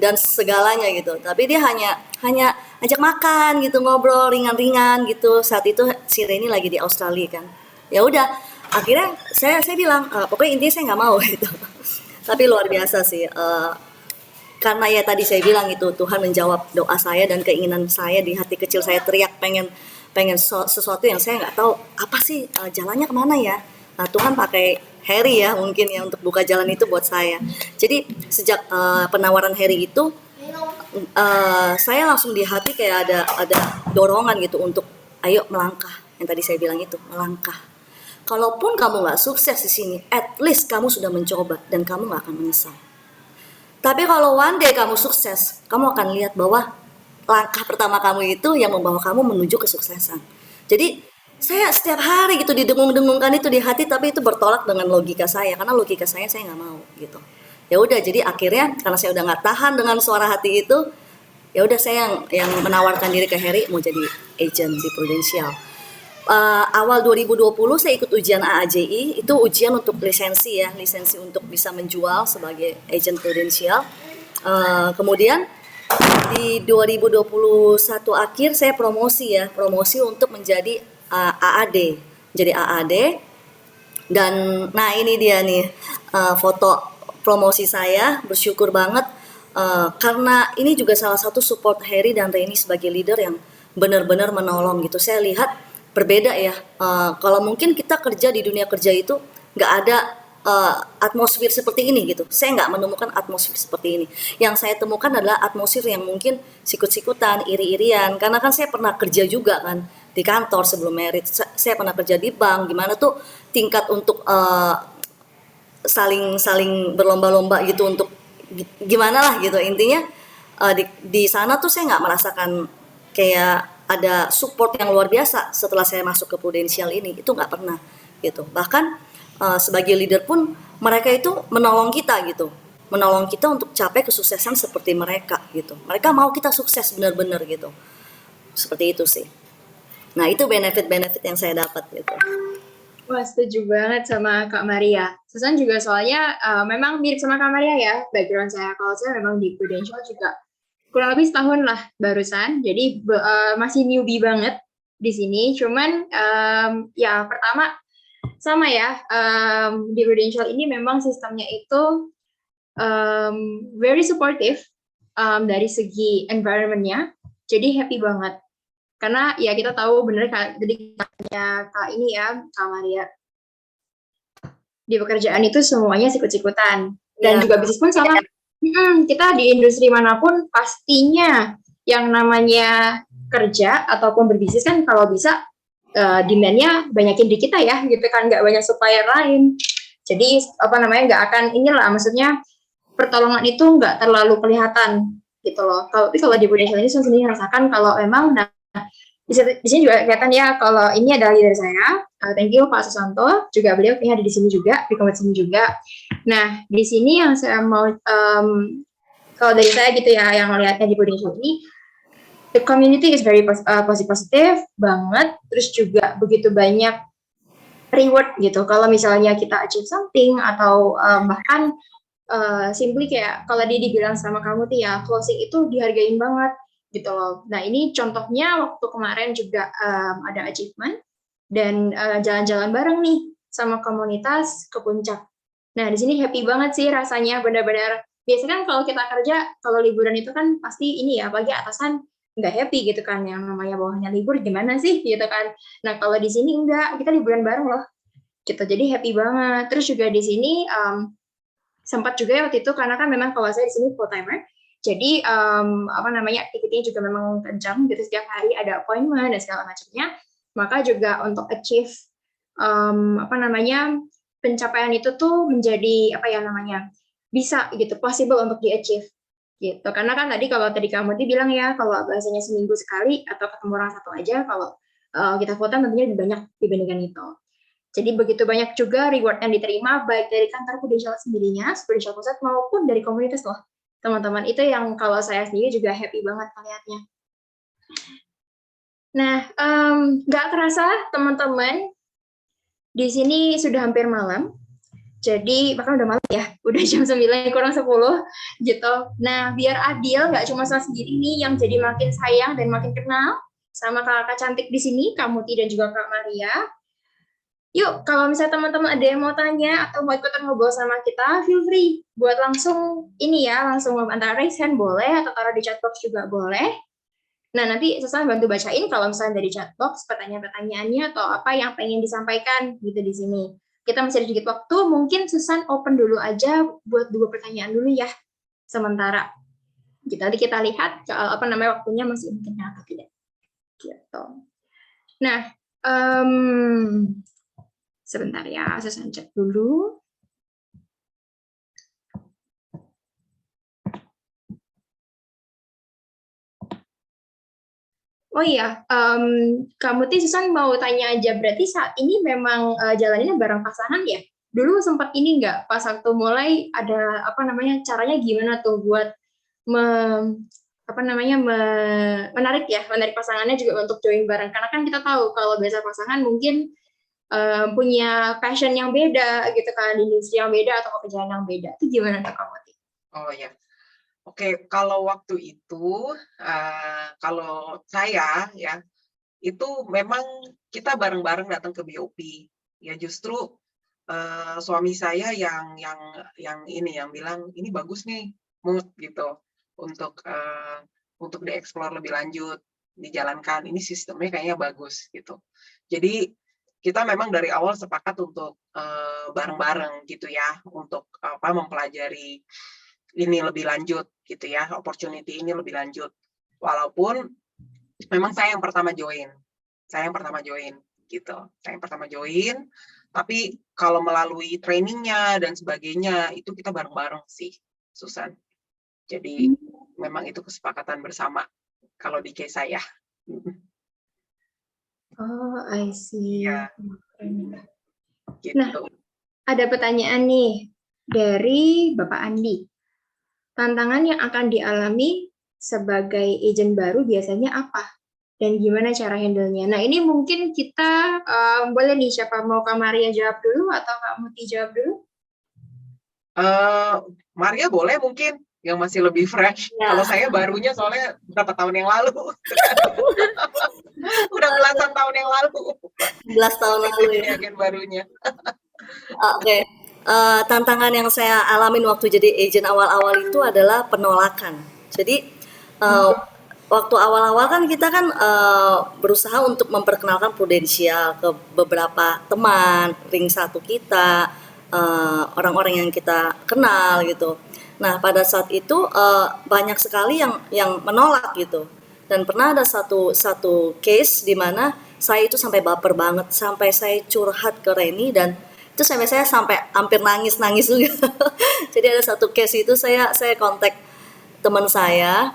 dan segalanya gitu. Tapi dia hanya ajak makan gitu, ngobrol ringan-ringan gitu. Saat itu si Reni lagi di Australia kan. Ya udah, akhirnya saya bilang, pokoknya intinya saya nggak mau gitu. Tapi luar biasa sih. Karena ya tadi saya bilang itu Tuhan menjawab doa saya dan keinginan saya di hati kecil saya teriak pengen sesuatu yang saya nggak tahu apa sih jalannya kemana ya. Nah Tuhan pakai Harry ya mungkin ya untuk buka jalan itu buat saya. Jadi sejak penawaran Harry itu saya langsung di hati kayak ada dorongan gitu untuk ayo melangkah. Yang tadi saya bilang itu melangkah. Kalaupun kamu nggak sukses di sini, at least kamu sudah mencoba dan kamu nggak akan menyesal. Tapi kalau one day kamu sukses, kamu akan lihat bahwa langkah pertama kamu itu yang membawa kamu menuju kesuksesan. Jadi saya setiap hari gitu didengung-dengungkan itu di hati, tapi itu bertolak dengan logika saya karena logika saya nggak mau gitu. Ya udah, jadi akhirnya karena saya udah nggak tahan dengan suara hati itu, ya udah saya yang menawarkan diri ke Harry mau jadi agent di Prudential. Awal 2020 saya ikut ujian AAJI, itu ujian untuk lisensi ya, lisensi untuk bisa menjual sebagai agent Prudential. Kemudian di 2021 akhir saya promosi untuk menjadi AAD, jadi AAD. Dan nah ini dia nih foto promosi saya, bersyukur banget karena ini juga salah satu support Harry dan Reni sebagai leader yang benar-benar menolong gitu. Saya lihat berbeda ya, kalau mungkin kita kerja di dunia kerja itu nggak ada atmosfer seperti ini gitu. Saya nggak menemukan atmosfer seperti ini. Yang saya temukan adalah atmosfer yang mungkin sikut-sikutan, iri-irian. Karena kan saya pernah kerja juga kan di kantor sebelum merit. Saya pernah kerja di bank, gimana tuh tingkat untuk saling berlomba-lomba gitu untuk gimana lah gitu. Intinya di sana tuh saya nggak merasakan kayak ada support yang luar biasa setelah saya masuk ke Prudential ini, itu nggak pernah gitu. Bahkan sebagai leader pun mereka itu menolong kita gitu, menolong kita untuk capai kesuksesan seperti mereka gitu. Mereka mau kita sukses benar-benar gitu, seperti itu sih. Nah itu benefit yang saya dapat gitu. Wah, setuju banget sama Kak Maria. Susan juga soalnya memang mirip sama Kak Maria ya, background saya. Kalau saya memang di Prudential juga kurang lebih setahun lah barusan, jadi masih newbie banget di sini. Cuman ya pertama sama ya, di Prudential ini memang sistemnya itu very supportive dari segi environment-nya, jadi happy banget. Karena ya kita tahu bener jadi Kak ini ya, Kak Maria, di pekerjaan itu semuanya sikut-sikutan dan juga bisnis pun sama. Kita di industri manapun pastinya yang namanya kerja ataupun berbisnis kan kalau bisa demand-nya banyakin di kita ya gitu kan, nggak banyak supplier lain. Jadi nggak akan inilah, maksudnya pertolongan itu nggak terlalu kelihatan gitu loh. Tapi kalau di Prudential ini saya sendiri rasakan kalau memang di sini juga kelihatan ya kalau ini adalah leader saya. Thank you Pak Susanto, juga beliau ada di sini juga, di komite sini juga. Nah, di sini yang saya mau, kalau dari saya gitu ya, yang melihatnya di Prudential ini, the community is very positive banget, terus juga begitu banyak reward gitu. Kalau misalnya kita achieve something, atau bahkan simply kayak, kalau dibilang sama kamu tuh ya, closing itu dihargain banget gitu loh. Nah ini contohnya waktu kemarin juga ada achievement dan jalan-jalan bareng nih sama komunitas ke puncak. Nah di sini happy banget sih rasanya, benar-benar. Biasanya kan kalau kita kerja, kalau liburan itu kan pasti ini ya, apalagi atasan nggak happy gitu kan, yang namanya bawahnya libur gimana sih gitu kan. Nah kalau di sini enggak, kita liburan bareng loh gitu, jadi happy banget. Terus juga di sini sempat juga ya waktu itu, karena kan memang kalau saya di sini full timer, jadi aktivitinya juga memang kencang gitu, setiap hari ada appointment dan segala macamnya. Maka juga untuk achieve pencapaian itu tuh menjadi bisa gitu, possible untuk di-achieve gitu. Karena kan kalau tadi kamu bilang ya, kalau bahasanya seminggu sekali atau ketemu orang satu aja, kalau kita full time tentunya lebih banyak dibandingkan itu. Jadi begitu banyak juga reward yang diterima, baik dari kantor Prudential sendirinya, Prudential Pusat, maupun dari komunitas loh, teman-teman. Itu yang kalau saya sendiri juga happy banget melihatnya. Nah, nggak kerasa teman-teman, Di sini sudah hampir malam. Jadi bahkan udah malam ya, udah jam 9 kurang 10 gitu. Nah, biar adil, nggak cuma saya sendiri nih yang jadi makin sayang dan makin kenal sama kakak cantik di sini, Kak Muti dan juga Kak Maria. Yuk, kalau misalnya teman-teman ada yang mau tanya atau mau ikutan ngobrol sama kita, feel free buat langsung ini ya, langsung antara raise hand boleh atau taruh di chat box juga boleh. Nah, nanti Susan bantu bacain kalau misalnya dari chat box pertanyaan-pertanyaannya atau apa yang pengen disampaikan gitu di sini. Kita masih ada sedikit waktu, mungkin Susan open dulu aja buat 2 pertanyaan dulu ya, sementara. Nanti kita lihat apa namanya waktunya masih mungkin atau tidak. Gitu. Nah, sebentar ya, Susan cek dulu. Oh iya, kamu tuh Susan mau tanya aja, berarti saat ini memang jalannya bareng pasangan ya? Dulu sempat ini nggak, pas waktu mulai ada apa namanya, caranya gimana tuh buat menarik pasangannya juga untuk join bareng? Karena kan kita tahu kalau biasa pasangan mungkin punya passion yang beda gitu kan, industri yang beda atau pekerjaan yang beda. Itu gimana tuh kamu? Oh ya. Oke, kalau waktu itu, kalau saya ya, itu memang kita bareng-bareng datang ke BOP. Ya justru suami saya yang bilang ini bagus nih mood gitu untuk dieksplor lebih lanjut, dijalankan. Ini sistemnya kayaknya bagus gitu. Jadi kita memang dari awal sepakat untuk bareng-bareng gitu ya, untuk mempelajari ini lebih lanjut gitu ya, opportunity ini lebih lanjut. Walaupun memang saya yang pertama join gitu. Saya yang pertama join, tapi kalau melalui trainingnya dan sebagainya itu kita bareng-bareng sih, Susan. Jadi memang itu kesepakatan bersama kalau di case saya. Oh, I see. Ya. Gitu. Nah, ada pertanyaan nih dari Bapak Andi. Tantangan yang akan dialami sebagai agent baru biasanya apa? Dan gimana cara handle-nya? Nah, ini mungkin kita boleh nih, siapa mau Kak Maria jawab dulu atau Kak Muti jawab dulu? Maria boleh mungkin, yang masih lebih fresh. Ya. Kalau saya barunya soalnya berapa tahun yang lalu. Udah belasan tahun yang lalu. 11 tahun lalu ya. Agen barunya. Oke. Tantangan yang saya alamin waktu jadi agent awal-awal itu adalah penolakan. Jadi waktu awal-awal kan kita kan berusaha untuk memperkenalkan Prudensial ke beberapa teman, ring satu kita, orang-orang yang kita kenal gitu. Nah pada saat itu banyak sekali yang menolak gitu. Dan pernah ada satu case di mana saya itu sampai baper banget, sampai saya curhat ke Reni dan itu sampai saya sampai hampir nangis juga. Jadi ada satu case itu saya kontak teman saya,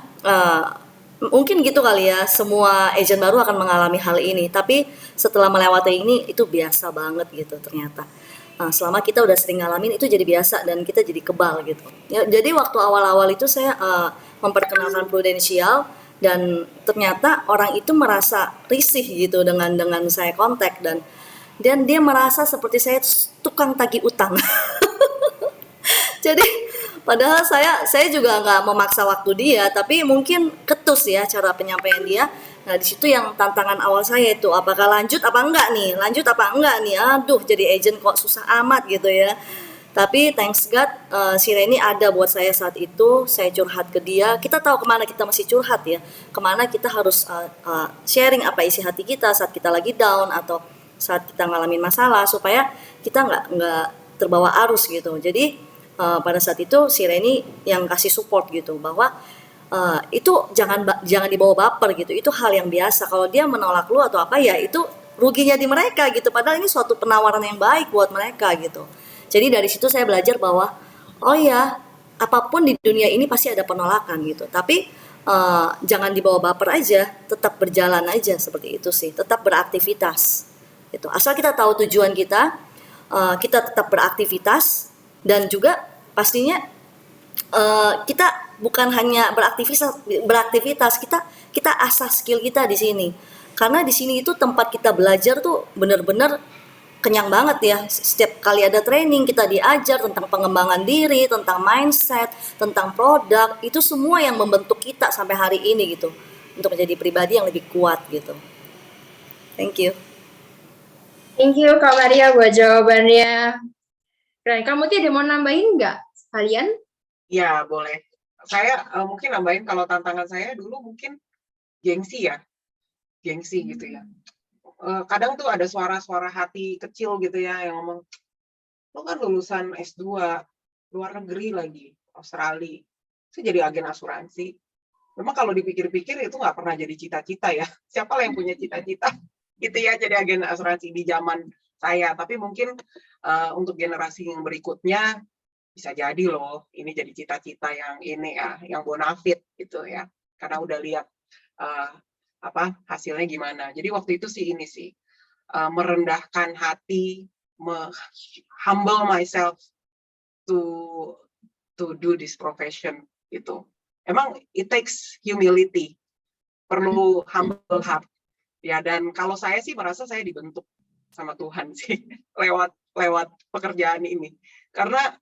mungkin gitu kali ya, semua agent baru akan mengalami hal ini. Tapi setelah melewati ini itu biasa banget gitu ternyata. Selama kita udah sering ngalamin itu jadi biasa dan kita jadi kebal gitu. Ya, jadi waktu awal-awal itu saya memperkenalkan Prudensial dan ternyata orang itu merasa risih gitu dengan saya kontak dan dia merasa seperti saya tukang tagih utang. Jadi padahal saya juga nggak memaksa waktu dia, tapi mungkin ketus ya cara penyampaian dia. Nah di situ yang tantangan awal saya itu, apakah lanjut apa enggak nih, aduh jadi agent kok susah amat gitu ya. Tapi thanks God si Reni ada buat saya saat itu. Saya curhat ke dia, kita tahu kemana kita mesti curhat ya, kemana kita harus sharing apa isi hati kita saat kita lagi down atau saat kita ngalamin masalah, supaya kita nggak terbawa arus gitu. Jadi pada saat itu si Reni yang kasih support gitu, bahwa itu jangan dibawa baper gitu, itu hal yang biasa. Kalau dia menolak lu atau apa ya itu ruginya di mereka gitu, padahal ini suatu penawaran yang baik buat mereka gitu. Jadi dari situ saya belajar bahwa oh ya, apapun di dunia ini pasti ada penolakan gitu, tapi jangan dibawa baper aja, tetap berjalan aja seperti itu sih, tetap beraktivitas gitu. Asal kita tahu tujuan kita, kita tetap beraktivitas dan juga pastinya kita bukan hanya beraktivitas, kita asah skill kita di sini. Karena di sini itu tempat kita belajar tuh benar-benar kenyang banget ya. Setiap kali ada training kita diajar tentang pengembangan diri, tentang mindset, tentang produk, itu semua yang membentuk kita sampai hari ini gitu. Untuk menjadi pribadi yang lebih kuat gitu. Thank you. Thank you Kak Maria buat jawabannya. Keren. Kamu tuh ada mau nambahin nggak sekalian? Ya, boleh. Saya mungkin nambahin kalau tantangan saya dulu mungkin gengsi ya. Gengsi gitu ya. Kadang tuh ada suara-suara hati kecil gitu ya yang ngomong, lo kan lulusan S2, luar negeri lagi, Australia. Saya jadi agen asuransi. Memang kalau dipikir-pikir itu nggak pernah jadi cita-cita ya. Siapa lah yang punya cita-cita gitu ya jadi agen asuransi di zaman saya. Tapi mungkin untuk generasi yang berikutnya bisa jadi loh ini jadi cita-cita yang ini ya, yang bonafit gitu ya. Karena udah lihat hasilnya gimana. Jadi waktu itu sih ini sih merendahkan hati, humble myself to do this profession gitu. Emang it takes humility, perlu humble heart ya. Dan kalau saya sih merasa saya dibentuk sama Tuhan sih lewat pekerjaan ini. Karena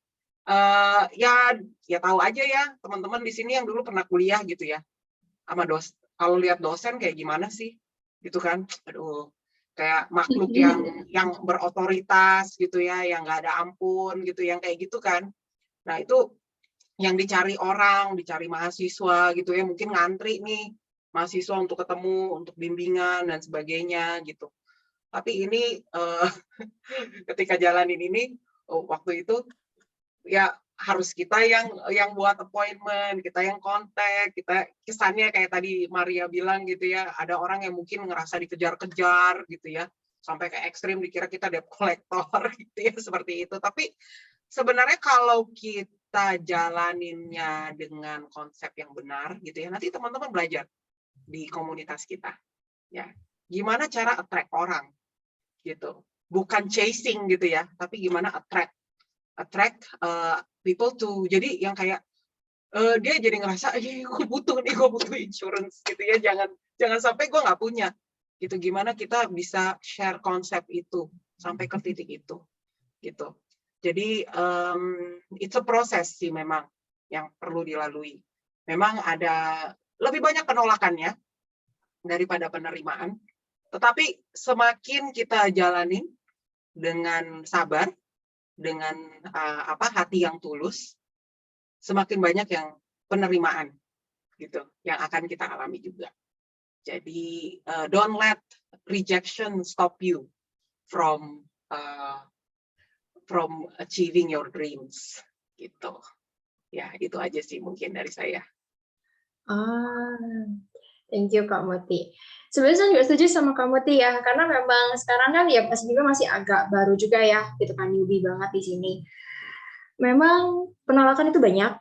ya tahu aja ya teman-teman di sini yang dulu pernah kuliah gitu ya, sama kalau lihat dosen kayak gimana sih gitu kan, aduh kayak makhluk yang berotoritas gitu ya, yang nggak ada ampun gitu, yang kayak gitu kan. Nah itu yang dicari orang, dicari mahasiswa gitu ya, mungkin ngantri nih mahasiswa untuk ketemu, untuk bimbingan dan sebagainya gitu. Tapi ini ketika jalanin ini waktu itu ya harus kita yang buat appointment, kita yang kontak, kita kesannya kayak tadi Maria bilang gitu ya, ada orang yang mungkin ngerasa dikejar-kejar gitu ya, sampai ke ekstrim dikira kita debt collector gitu ya, seperti itu. Tapi sebenarnya kalau kita jalaninnya dengan konsep yang benar gitu ya, nanti teman-teman belajar di komunitas kita ya, gimana cara attract orang gitu, bukan chasing gitu ya, tapi gimana attract people to, jadi yang kayak dia jadi ngerasa gue butuh insurance gitu ya, jangan sampai gue nggak punya gitu. Gimana kita bisa share konsep itu sampai ke titik itu gitu. Jadi it's a process sih memang yang perlu dilalui. Memang ada lebih banyak penolakannya daripada penerimaan, tetapi semakin kita jalanin dengan sabar, dengan hati yang tulus, semakin banyak yang penerimaan gitu yang akan kita alami juga. Jadi don't let rejection stop you from achieving your dreams gitu. Ya, itu aja sih mungkin dari saya. Thank you Kak Muti. Sebenarnya saya juga setuju sama Kak Muti ya, karena memang sekarang kan ya Mas juga masih agak baru juga ya, gitu kan, newbie banget di sini. Memang penolakan itu banyak,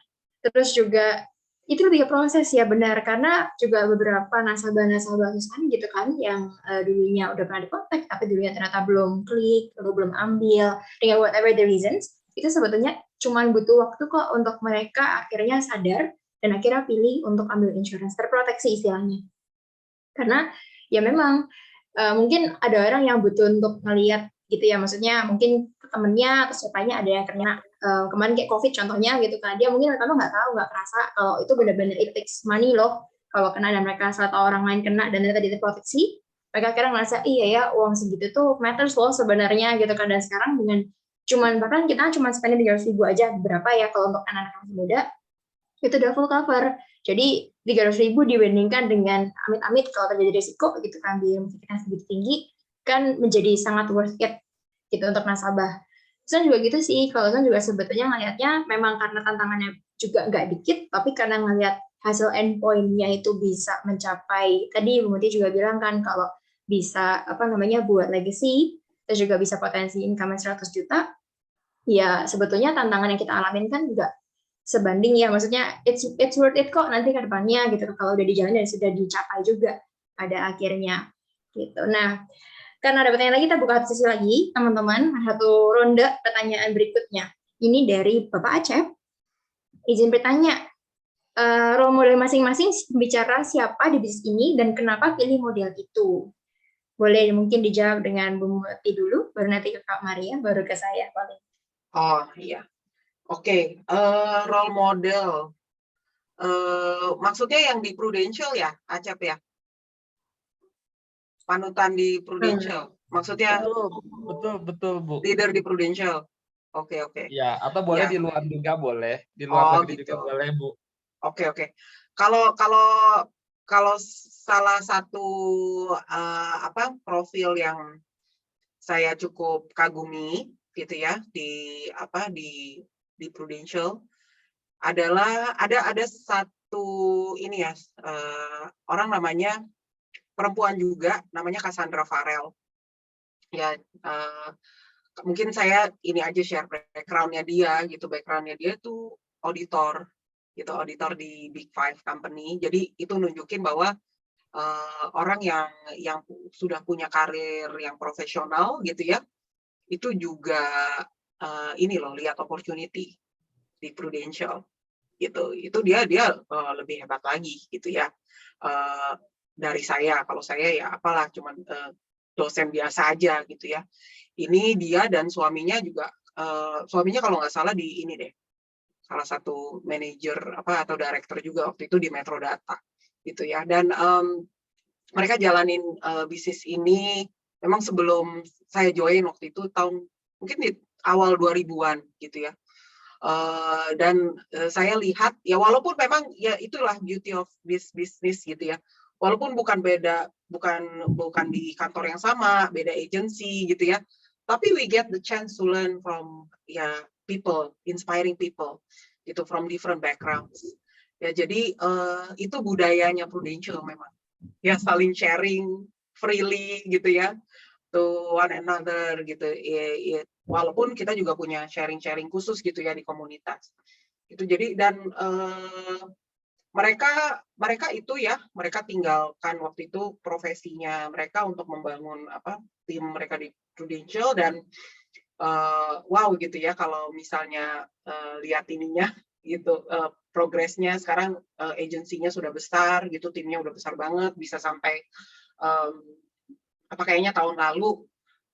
terus juga itu lebih ke proses ya, benar, karena juga beberapa nasabah-nasabah Susani gitu kan, yang dulunya udah pernah dikontak, tapi dulunya ternyata belum klik, atau belum ambil, dengan whatever the reasons, itu sebetulnya cuma butuh waktu kok untuk mereka akhirnya sadar, dan akhirnya pilih untuk ambil insurance terproteksi istilahnya. Karena ya memang mungkin ada orang yang butuh untuk ngelihat gitu ya, maksudnya mungkin temennya atau siapanya ada yang kena kemarin kayak COVID contohnya gitu kan, dia mungkin pertama nggak tahu, nggak kerasa kalau itu benar-benar it takes money loh kalau kena, dan mereka saat orang lain kena dan ternyata terproteksi, mereka akhirnya ngerasa iya ya uang segitu tuh matters loh sebenarnya gitu kan. Dan sekarang dengan bahkan kita cuma spending 300.000 aja, berapa ya kalau untuk anak-anak muda itu udah full cover. Jadi 300.000 dibandingkan dengan amit-amit kalau terjadi risiko gitu kan, biaya kita segitu tinggi, kan menjadi sangat worth it gitu untuk nasabah. Saya juga gitu sih, kalau saya juga sebetulnya ngelihatnya memang karena tantangannya juga nggak dikit, tapi karena ngelihat hasil endpoint-nya itu bisa mencapai, tadi Bu Muti juga bilang kan kalau bisa buat legacy, terus juga bisa potensi income 100 juta, ya sebetulnya tantangan yang kita alamin kan juga sebanding ya, maksudnya it's worth it kok nanti ke depannya gitu kalau udah dijalani dan sudah dicapai juga pada akhirnya gitu. Nah, karena ada pertanyaan lagi, kita buka sesi lagi teman-teman, satu ronde pertanyaan berikutnya. Ini dari Bapak Acep, izin bertanya, role model masing-masing bicara siapa di bisnis ini dan kenapa pilih model itu. Boleh mungkin dijawab dengan Bu Muti dulu, baru nanti ke Kak Maria, baru ke saya paling. Oh iya, oke. Role model. Maksudnya yang di Prudential ya, Acep ya? Panutan di Prudential. Maksudnya Betul, Bu. leader di Prudential. Oke. Ya, atau boleh Ya. di luar juga boleh. Di luar Oh negeri juga gitu. boleh, Bu. Oke. Kalau salah satu profil yang saya cukup kagumi gitu ya di Prudential adalah ada satu ini ya, orang namanya perempuan juga, namanya Cassandra Farrell. Ya, mungkin saya ini aja share background-nya dia gitu. Background-nya dia tuh auditor gitu, auditor di Big Five company. Jadi itu nunjukin bahwa orang yang sudah punya karir yang profesional gitu ya, itu juga ini loh, lihat opportunity di Prudential gitu. Itu dia lebih hebat lagi gitu ya dari saya. Kalau saya ya apalah, cuman dosen biasa aja gitu ya. Ini dia dan suaminya juga, suaminya kalau nggak salah di ini deh, salah satu manajer atau director juga waktu itu di Metrodata gitu ya. Dan mereka jalanin bisnis ini memang sebelum saya join waktu itu tahun mungkin di awal 2000-an gitu ya. Dan saya lihat ya, walaupun memang ya itulah beauty of this business gitu ya. Walaupun bukan di kantor yang sama, beda agency gitu ya. Tapi we get the chance to learn from people, inspiring people gitu from different backgrounds. Ya jadi itu budayanya Prudential memang. Ya saling sharing freely gitu ya, to one another gitu. Walaupun kita juga punya sharing khusus gitu ya di komunitas. Itu jadi, dan mereka itu ya, mereka tinggalkan waktu itu profesinya mereka untuk membangun tim mereka di Prudential. Dan wow gitu ya, kalau misalnya lihat ininya gitu, progresnya sekarang, agensinya sudah besar gitu, timnya udah besar banget, bisa sampai kayaknya tahun lalu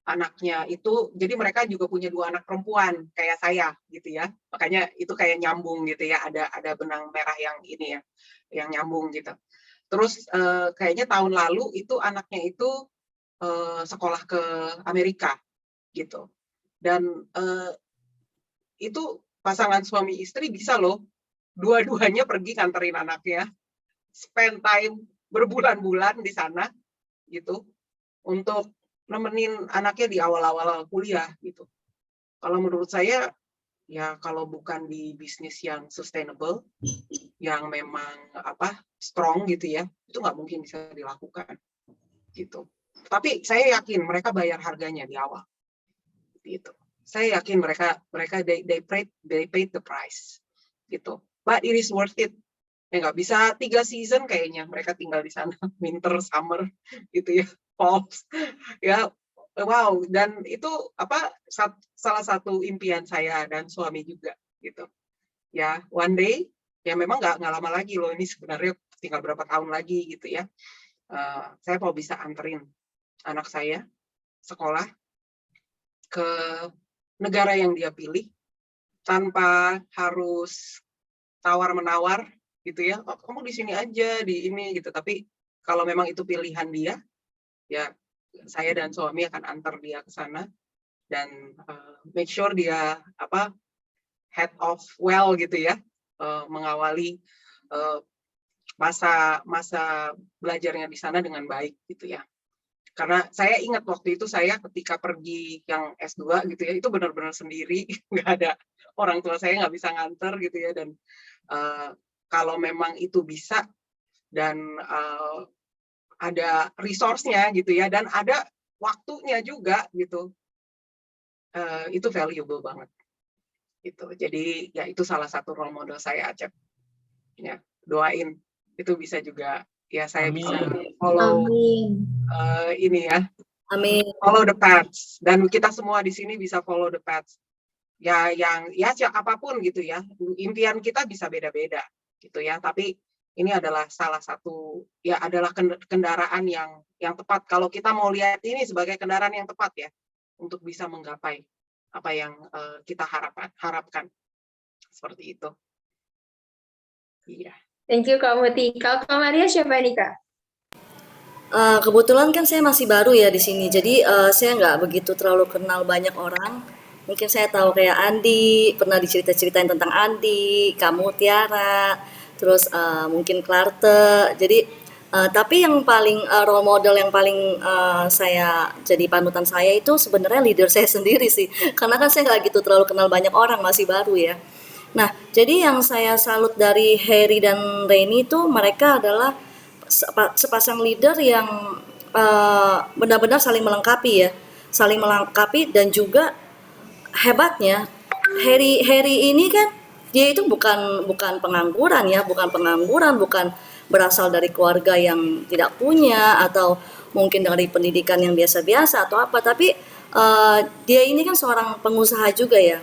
anaknya itu, jadi mereka juga punya 2 anak perempuan kayak saya gitu ya, makanya itu kayak nyambung gitu ya, ada benang merah yang ini ya, yang nyambung gitu. Terus kayaknya tahun lalu itu anaknya itu sekolah ke Amerika gitu. Dan itu pasangan suami istri bisa loh dua-duanya pergi nganterin anaknya, spend time berbulan-bulan di sana gitu untuk nemenin anaknya di awal-awal kuliah gitu. Kalau menurut saya ya, kalau bukan di bisnis yang sustainable, yang memang strong gitu ya, itu nggak mungkin bisa dilakukan gitu. Tapi saya yakin mereka bayar harganya di awal gitu. Saya yakin mereka they paid the price gitu. But it is worth it. Ya nggak bisa 3 season kayaknya mereka tinggal di sana, winter, summer gitu ya, fall ya. Wow, dan itu salah satu impian saya dan suami juga gitu ya. One day ya, memang nggak lama lagi loh, ini sebenarnya tinggal berapa tahun lagi gitu ya, saya mau bisa anterin anak saya sekolah ke negara yang dia pilih tanpa harus tawar-menawar gitu ya, oh, kamu di sini aja, di ini gitu. Tapi kalau memang itu pilihan dia, ya saya dan suami akan antar dia ke sana dan make sure dia head of well gitu ya, mengawali masa belajarnya di sana dengan baik gitu ya. Karena saya ingat waktu itu saya ketika pergi yang S2 gitu ya, itu benar-benar sendiri, nggak ada orang tua saya, nggak bisa nganter gitu ya. Dan kalau memang itu bisa dan ada resource-nya gitu ya, dan ada waktunya juga gitu, itu valuable banget gitu. Jadi ya, itu salah satu role model saya, Acep ya. Doain itu bisa juga ya, saya Amin. bisa follow ini ya, Amin. follow the paths, dan kita semua di sini bisa follow the paths ya, yang ya apapun gitu ya. Impian kita bisa beda-beda gitu ya, tapi ini adalah salah satu, ya adalah kendaraan yang tepat. Kalau kita mau lihat ini sebagai kendaraan yang tepat ya, untuk bisa menggapai apa yang kita harapkan. Seperti itu. Iya. Thank you Kak Muti. Kalau Kak Maria siapa nih Kak? Kebetulan kan saya masih baru ya di sini, jadi saya nggak begitu terlalu kenal banyak orang. Mungkin saya tahu kayak Andi, pernah dicerita-ceritain tentang Andi, kamu Tiara, terus mungkin Klarte. Jadi tapi yang paling role model yang paling saya jadi panutan saya itu sebenarnya leader saya sendiri sih, karena kan saya nggak gitu terlalu kenal banyak orang, masih baru ya. Nah, jadi yang saya salut dari Harry dan Reni itu mereka adalah sepasang leader yang benar-benar saling melengkapi ya, saling melengkapi. Dan juga hebatnya Harry ini kan dia itu bukan pengangguran ya, bukan berasal dari keluarga yang tidak punya atau mungkin dari pendidikan yang biasa-biasa atau apa, tapi dia ini kan seorang pengusaha juga ya,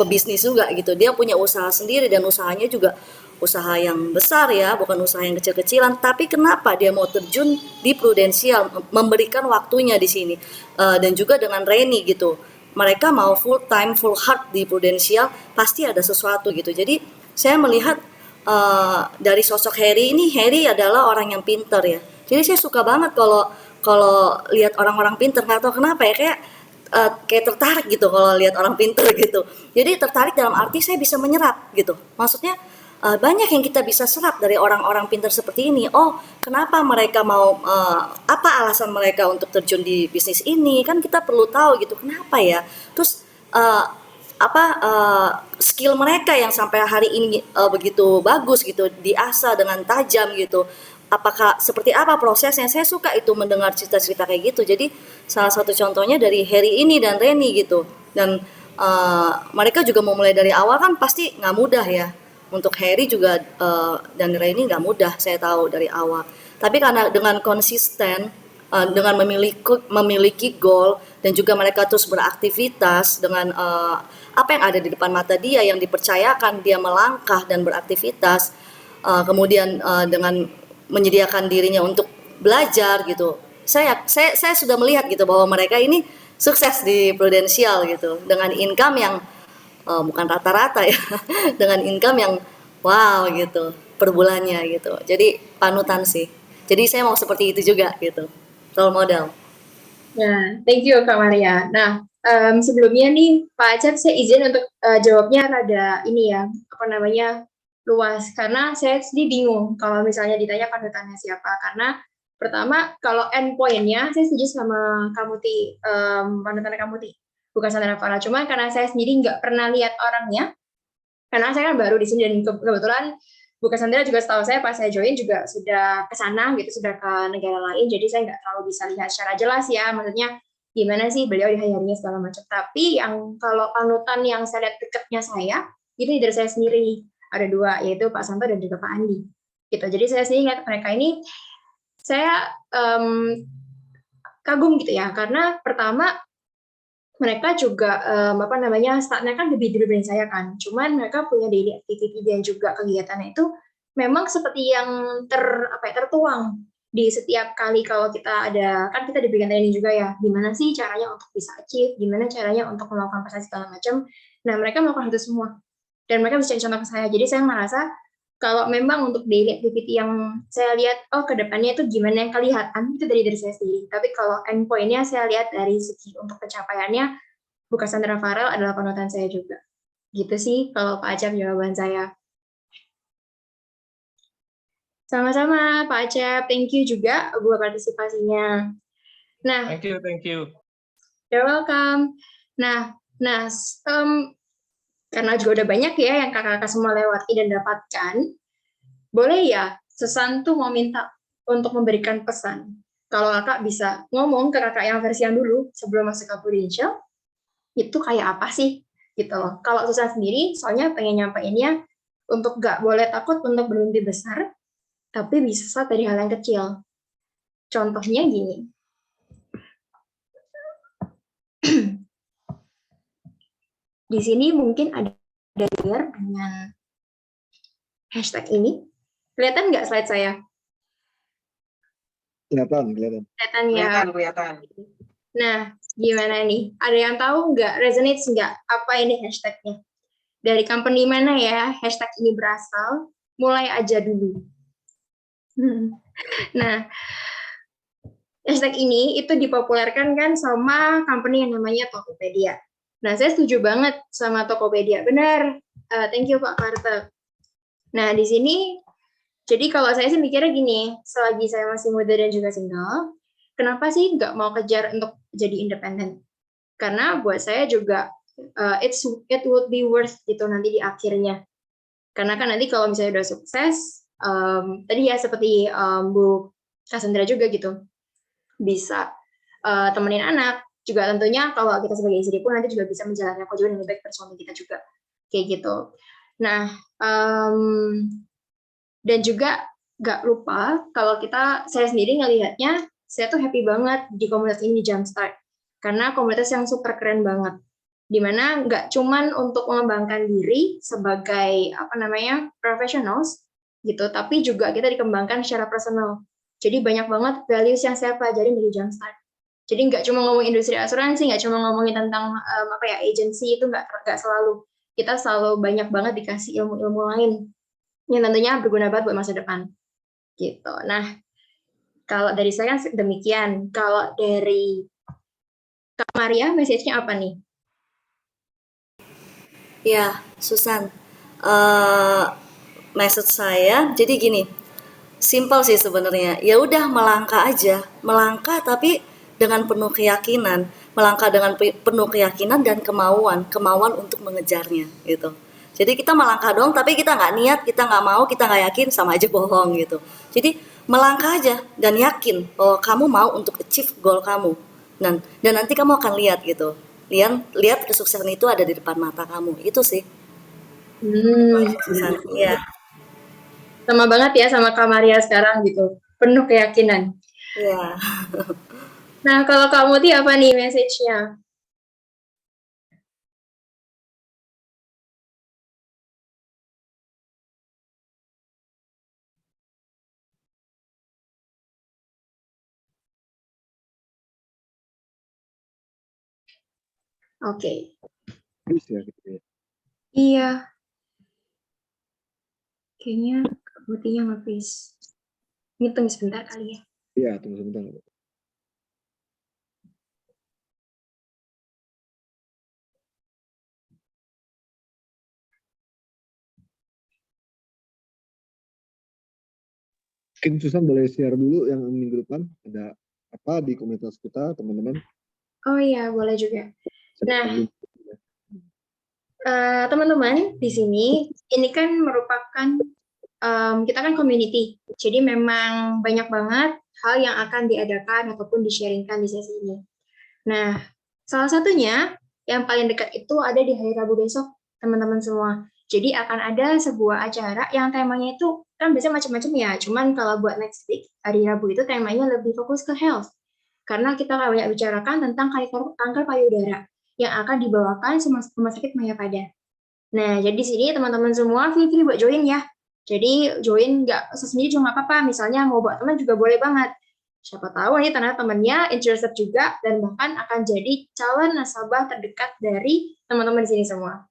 pebisnis juga gitu. Dia punya usaha sendiri dan usahanya juga usaha yang besar ya, bukan usaha yang kecil-kecilan. Tapi kenapa dia mau terjun di Prudensial, memberikan waktunya di sini. Dan juga dengan Reni gitu. Mereka mau full time, full heart di Prudensial, pasti ada sesuatu gitu. Jadi saya melihat dari sosok Harry ini, Harry adalah orang yang pinter ya. Jadi saya suka banget kalau lihat orang-orang pinter, nggak tahu kenapa ya, kayak tertarik gitu kalau lihat orang pinter gitu. Jadi tertarik dalam arti saya bisa menyerap gitu. Maksudnya banyak yang kita bisa serap dari orang-orang pinter seperti ini. Oh, kenapa mereka mau apa alasan mereka untuk terjun di bisnis ini? Kan kita perlu tahu gitu. Kenapa ya? Terus skill mereka yang sampai hari ini begitu bagus gitu, diasah dengan tajam gitu. Apakah seperti apa prosesnya? Saya suka itu mendengar cerita-cerita kayak gitu. Jadi salah satu contohnya dari Harry ini dan Reni gitu. Dan mereka juga mau mulai dari awal kan pasti nggak mudah ya. Untuk Harry juga dan Reni nggak mudah, saya tahu dari awal. Tapi karena dengan konsisten, dengan memiliki goal dan juga mereka terus beraktivitas dengan apa yang ada di depan mata dia, yang dipercayakan, dia melangkah dan beraktivitas. Kemudian dengan menyediakan dirinya untuk belajar gitu. Saya sudah melihat gitu bahwa mereka ini sukses di Prudensial gitu dengan income yang bukan rata-rata ya, dengan income yang wow gitu per bulannya gitu. Jadi panutan sih. Jadi saya mau seperti itu juga gitu, role model. Nah, thank you Kak Maria. Nah, sebelumnya nih Pak Acep, saya izin untuk jawabnya rada ini ya, apa namanya, luas. Karena saya sendiri bingung kalau misalnya ditanya panutannya siapa. Karena pertama, kalau endpoint-nya, saya setuju sama Kamuti, panutannya Kamuti, bukan Sandra Farah. Cuma karena saya sendiri nggak pernah lihat orangnya, karena saya kan baru di sini dan kebetulan Bu Cassandra juga setahu saya pas saya join juga sudah ke sana gitu, sudah ke negara lain, jadi saya nggak terlalu bisa lihat secara jelas ya, maksudnya gimana sih beliau di hire-nya segala macam. Tapi yang kalau panutan yang saya lihat dekatnya saya, itu dari saya sendiri, ada dua, yaitu Pak Santo dan juga Pak Andi. Gitu. Jadi saya sendiri lihat mereka ini, saya kagum gitu ya, karena pertama mereka juga apa namanya, startnya kan lebih dulu dari saya kan, cuman mereka punya daily activity dan juga kegiatannya itu memang seperti yang tertuang di setiap kali kalau kita ada, kan kita diberikan training juga ya, gimana sih caranya untuk bisa achieve, gimana caranya untuk melakukan prestasi segala macam. Nah mereka melakukan itu semua dan mereka bisa contoh ke saya. Jadi saya merasa kalau memang untuk daily activity yang saya lihat, oh kedepannya itu gimana yang kelihatan, itu dari saya sendiri. Tapi kalau endpoint-nya saya lihat dari segi untuk pencapaiannya, Bu Cassandra Farel adalah panutan saya juga. Gitu sih kalau Pak Acep jawaban saya. Sama-sama Pak Acep, thank you juga buat partisipasinya. Nah, Thank you. you're welcome. Nah, karena juga udah banyak ya yang kakak-kakak semua lewati dan dapatkan, boleh ya Sesantu mau minta untuk memberikan pesan. Kalau kakak bisa ngomong ke kakak yang versi yang dulu sebelum masuk ke Prudential, itu kayak apa sih? Gitu loh. Kalau Susan sendiri, soalnya pengen nyampeinnya untuk gak boleh takut untuk bermimpi besar, tapi bisa start dari hal yang kecil. Contohnya gini. Di sini mungkin ada dengan hashtag ini, Kelihatan nggak slide saya? Kelihatan. Kelihatan ya. Kelihatan. Nah, gimana nih? Ada yang tahu nggak, resonates nggak apa ini hashtagnya? Dari company mana ya hashtag ini berasal? Mulai aja dulu. Nah, hashtag ini itu dipopulerkan kan sama company yang namanya Tokopedia. Nah, saya setuju banget sama Tokopedia. Benar. Thank you Pak Karte. Nah, di sini, jadi kalau saya sih mikirnya gini, selagi saya masih muda dan juga single, kenapa sih nggak mau kejar untuk jadi independen? Karena buat saya juga, it would be worth gitu nanti di akhirnya. Karena kan nanti kalau misalnya udah sukses, tadi ya seperti Bu Cassandra juga gitu, bisa temenin anak, juga tentunya kalau kita sebagai istri pun nanti juga bisa menjalankan kewajiban yang lebih baik ke suami kita juga, kayak gitu. Nah, dan juga nggak lupa kalau saya sendiri ngelihatnya, saya tuh happy banget di komunitas ini di Jumpstart, karena komunitas yang super keren banget, dimana nggak cuman untuk mengembangkan diri sebagai professionals gitu, tapi juga kita dikembangkan secara personal. Jadi banyak banget values yang saya pelajarin dari Jumpstart. Jadi nggak cuma ngomong industri asuransi, nggak cuma ngomongin tentang agency, itu nggak selalu. Kita selalu banyak banget dikasih ilmu-ilmu lain yang tentunya berguna banget buat masa depan. Gitu. Nah, kalau dari saya kan demikian. Kalau dari Kak Maria, message-nya apa nih? Ya, Susan. Message saya, jadi gini, simple sih sebenarnya. Ya udah melangkah aja, melangkah tapi dengan penuh keyakinan, melangkah dengan penuh keyakinan dan kemauan untuk mengejarnya gitu. Jadi kita melangkah dong, tapi kita nggak niat, kita nggak mau, kita nggak yakin, sama aja bohong gitu. Jadi melangkah aja dan yakin bahwa kamu mau untuk achieve goal kamu, dan nanti kamu akan lihat gitu. Lihat kesuksesan itu ada di depan mata kamu. Itu sih. Susan. Iya. Sama banget ya sama Kak Maria sekarang gitu. Penuh keyakinan. Iya. Nah, kalau Kak Muti apa nih message-nya? Oke. Bisa ya, gitu ya. Iya. Kayaknya Kak Mutinya nge-freeze. Ngitung sebentar kali ya. Iya, tunggu sebentar. Mungkin Susan boleh share dulu yang minggu depan ada apa di komunitas kita, teman-teman. Oh iya, boleh juga. Nah, Nah, teman-teman di sini, ini kan merupakan, kita kan community, jadi memang banyak banget hal yang akan diadakan ataupun di-sharingkan di sesi ini. Nah, salah satunya yang paling dekat itu ada di hari Rabu besok, teman-teman semua. Jadi akan ada sebuah acara yang temanya itu kan biasanya macam-macam ya, cuman kalau buat next week, hari Rabu itu temanya lebih fokus ke health. Karena kita akan banyak bicarakan tentang kanker payudara yang akan dibawakan sama Rumah Sakit Mayapada. Nah, jadi di sini teman-teman semua feel free buat join ya. Jadi join nggak sendiri juga nggak apa-apa. Misalnya mau buat teman juga boleh banget. Siapa tahu nih ternyata temannya interested juga dan bahkan akan jadi calon nasabah terdekat dari teman-teman di sini semua.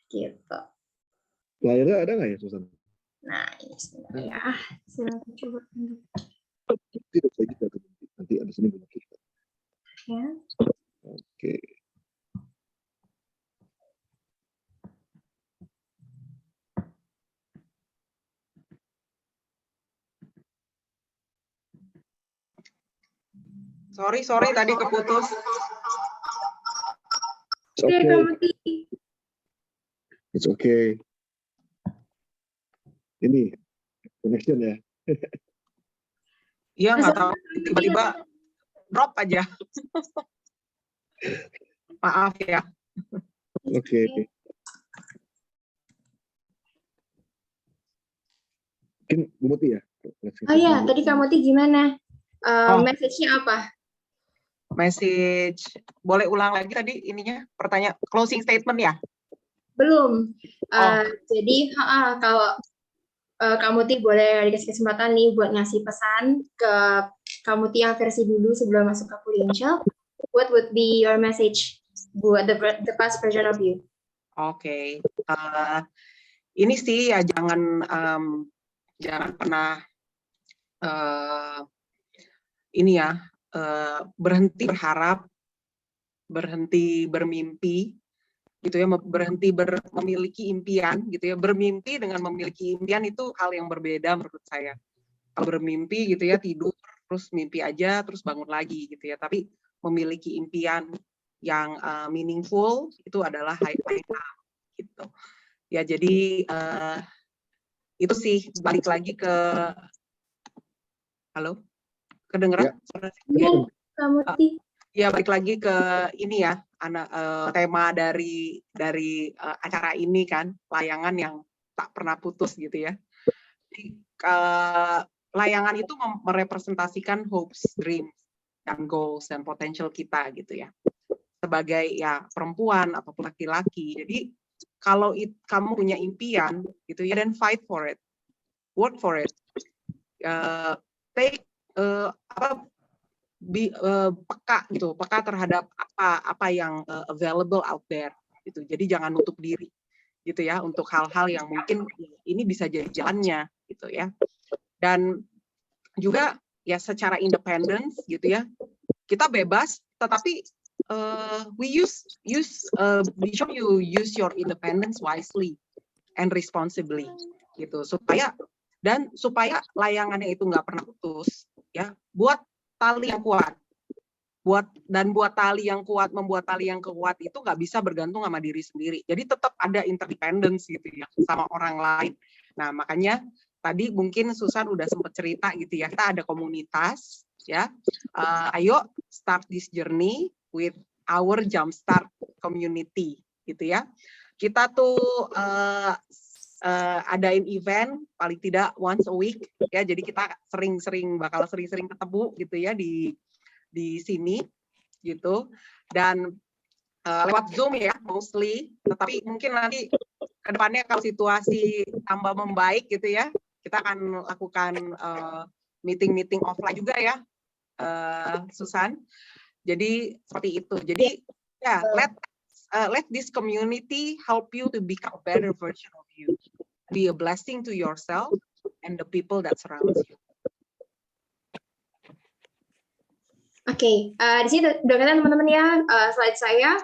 Gitu. Layarnya ada nggak ya, Susan? Nah, ini sebentar ya. Silakan coba. Tidak saya juga nanti ada sini banyak kita. Ya. Oke. Sorry tadi keputus. It's okay. Kamu It's okay. Ini connection ya. Iya, nggak tahu tiba-tiba drop aja. Maaf ya. Oke. Mungkin Bu Muti ya. Oh iya, tadi Kak Muti gimana? Message-nya apa? Message, boleh ulang lagi tadi ininya, pertanyaan closing statement ya? Belum. Jadi kalau Kak Muti boleh dikasih kesempatan nih buat ngasih pesan ke Kak Muti yang versi dulu sebelum masuk ke Prudential. What would be your message buat the past version of you? Oke, ini sih ya jangan pernah ini ya berhenti berharap, berhenti bermimpi, gitu ya, berhenti memiliki impian, gitu ya. Bermimpi dengan memiliki impian itu hal yang berbeda menurut saya. Kalau bermimpi gitu ya, tidur terus mimpi aja terus bangun lagi gitu ya. Tapi memiliki impian yang meaningful itu adalah high time gitu. Ya jadi itu sih balik lagi ke halo, kedengeran? Iya, Kak Muti. Ya balik lagi ke ini ya, tema dari acara ini kan, layangan yang tak pernah putus gitu ya. Jadi, layangan itu merepresentasikan hopes, dreams, dan goals dan potential kita gitu ya. Sebagai ya perempuan atau laki-laki. Jadi kalau kamu punya impian gitu ya, then fight for it, work for it, take peka gitu, peka terhadap apa yang available out there gitu. Jadi jangan nutup diri gitu ya untuk hal-hal yang mungkin ini bisa jadi jalannya gitu ya. Dan juga ya secara independence gitu ya, kita bebas, tetapi we show you use your independence wisely and responsibly gitu, supaya layangannya itu nggak pernah putus ya. Buat tali yang kuat, membuat tali yang kuat itu nggak bisa bergantung sama diri sendiri. Jadi tetap ada interdependence gitu ya sama orang lain. Nah makanya tadi mungkin Susan udah sempat cerita gitu ya, kita ada komunitas ya. Ayo start this journey with our Jumpstart community gitu ya. Kita tuh adain event paling tidak once a week ya. Jadi kita bakal sering ketemu gitu ya di sini gitu. Dan lewat Zoom ya mostly, tetapi mungkin nanti kedepannya kalau situasi tambah membaik gitu ya, kita akan lakukan meeting offline juga ya, Susan. Jadi seperti itu. Jadi ya let this community help you to become a better version of you, be a blessing to yourself and the people that surrounds you. Oke, di sini udah kelihatan teman-teman ya slide saya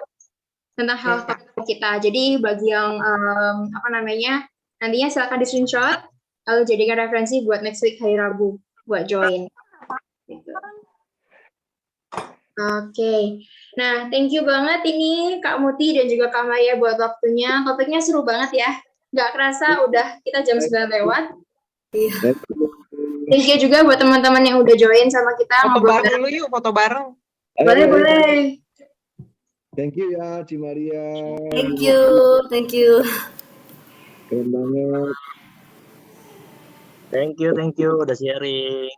tentang hal kita. Jadi bagi yang nantinya silakan di screenshot lalu jadikan referensi buat next week hari Rabu buat join. Gitu. Oke, nah thank you banget ini Kak Muti dan juga Kak Maya buat waktunya. Topiknya seru banget ya. Nggak kerasa udah kita jam 9 lewat. Iya. Thank you juga buat teman-teman yang udah join sama kita. Foto bareng dulu yuk, foto bareng. Boleh. Thank you ya, Cimaria. Thank you. Keren banget. Thank you udah sharing.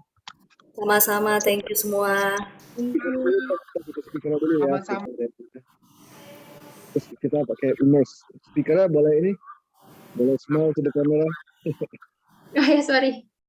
Sama-sama, thank you semua. Speaker dulu ya. Sama-sama. Terus kita pakai immerse. Speakernya boleh smile to the camera. Oh ya, sorry.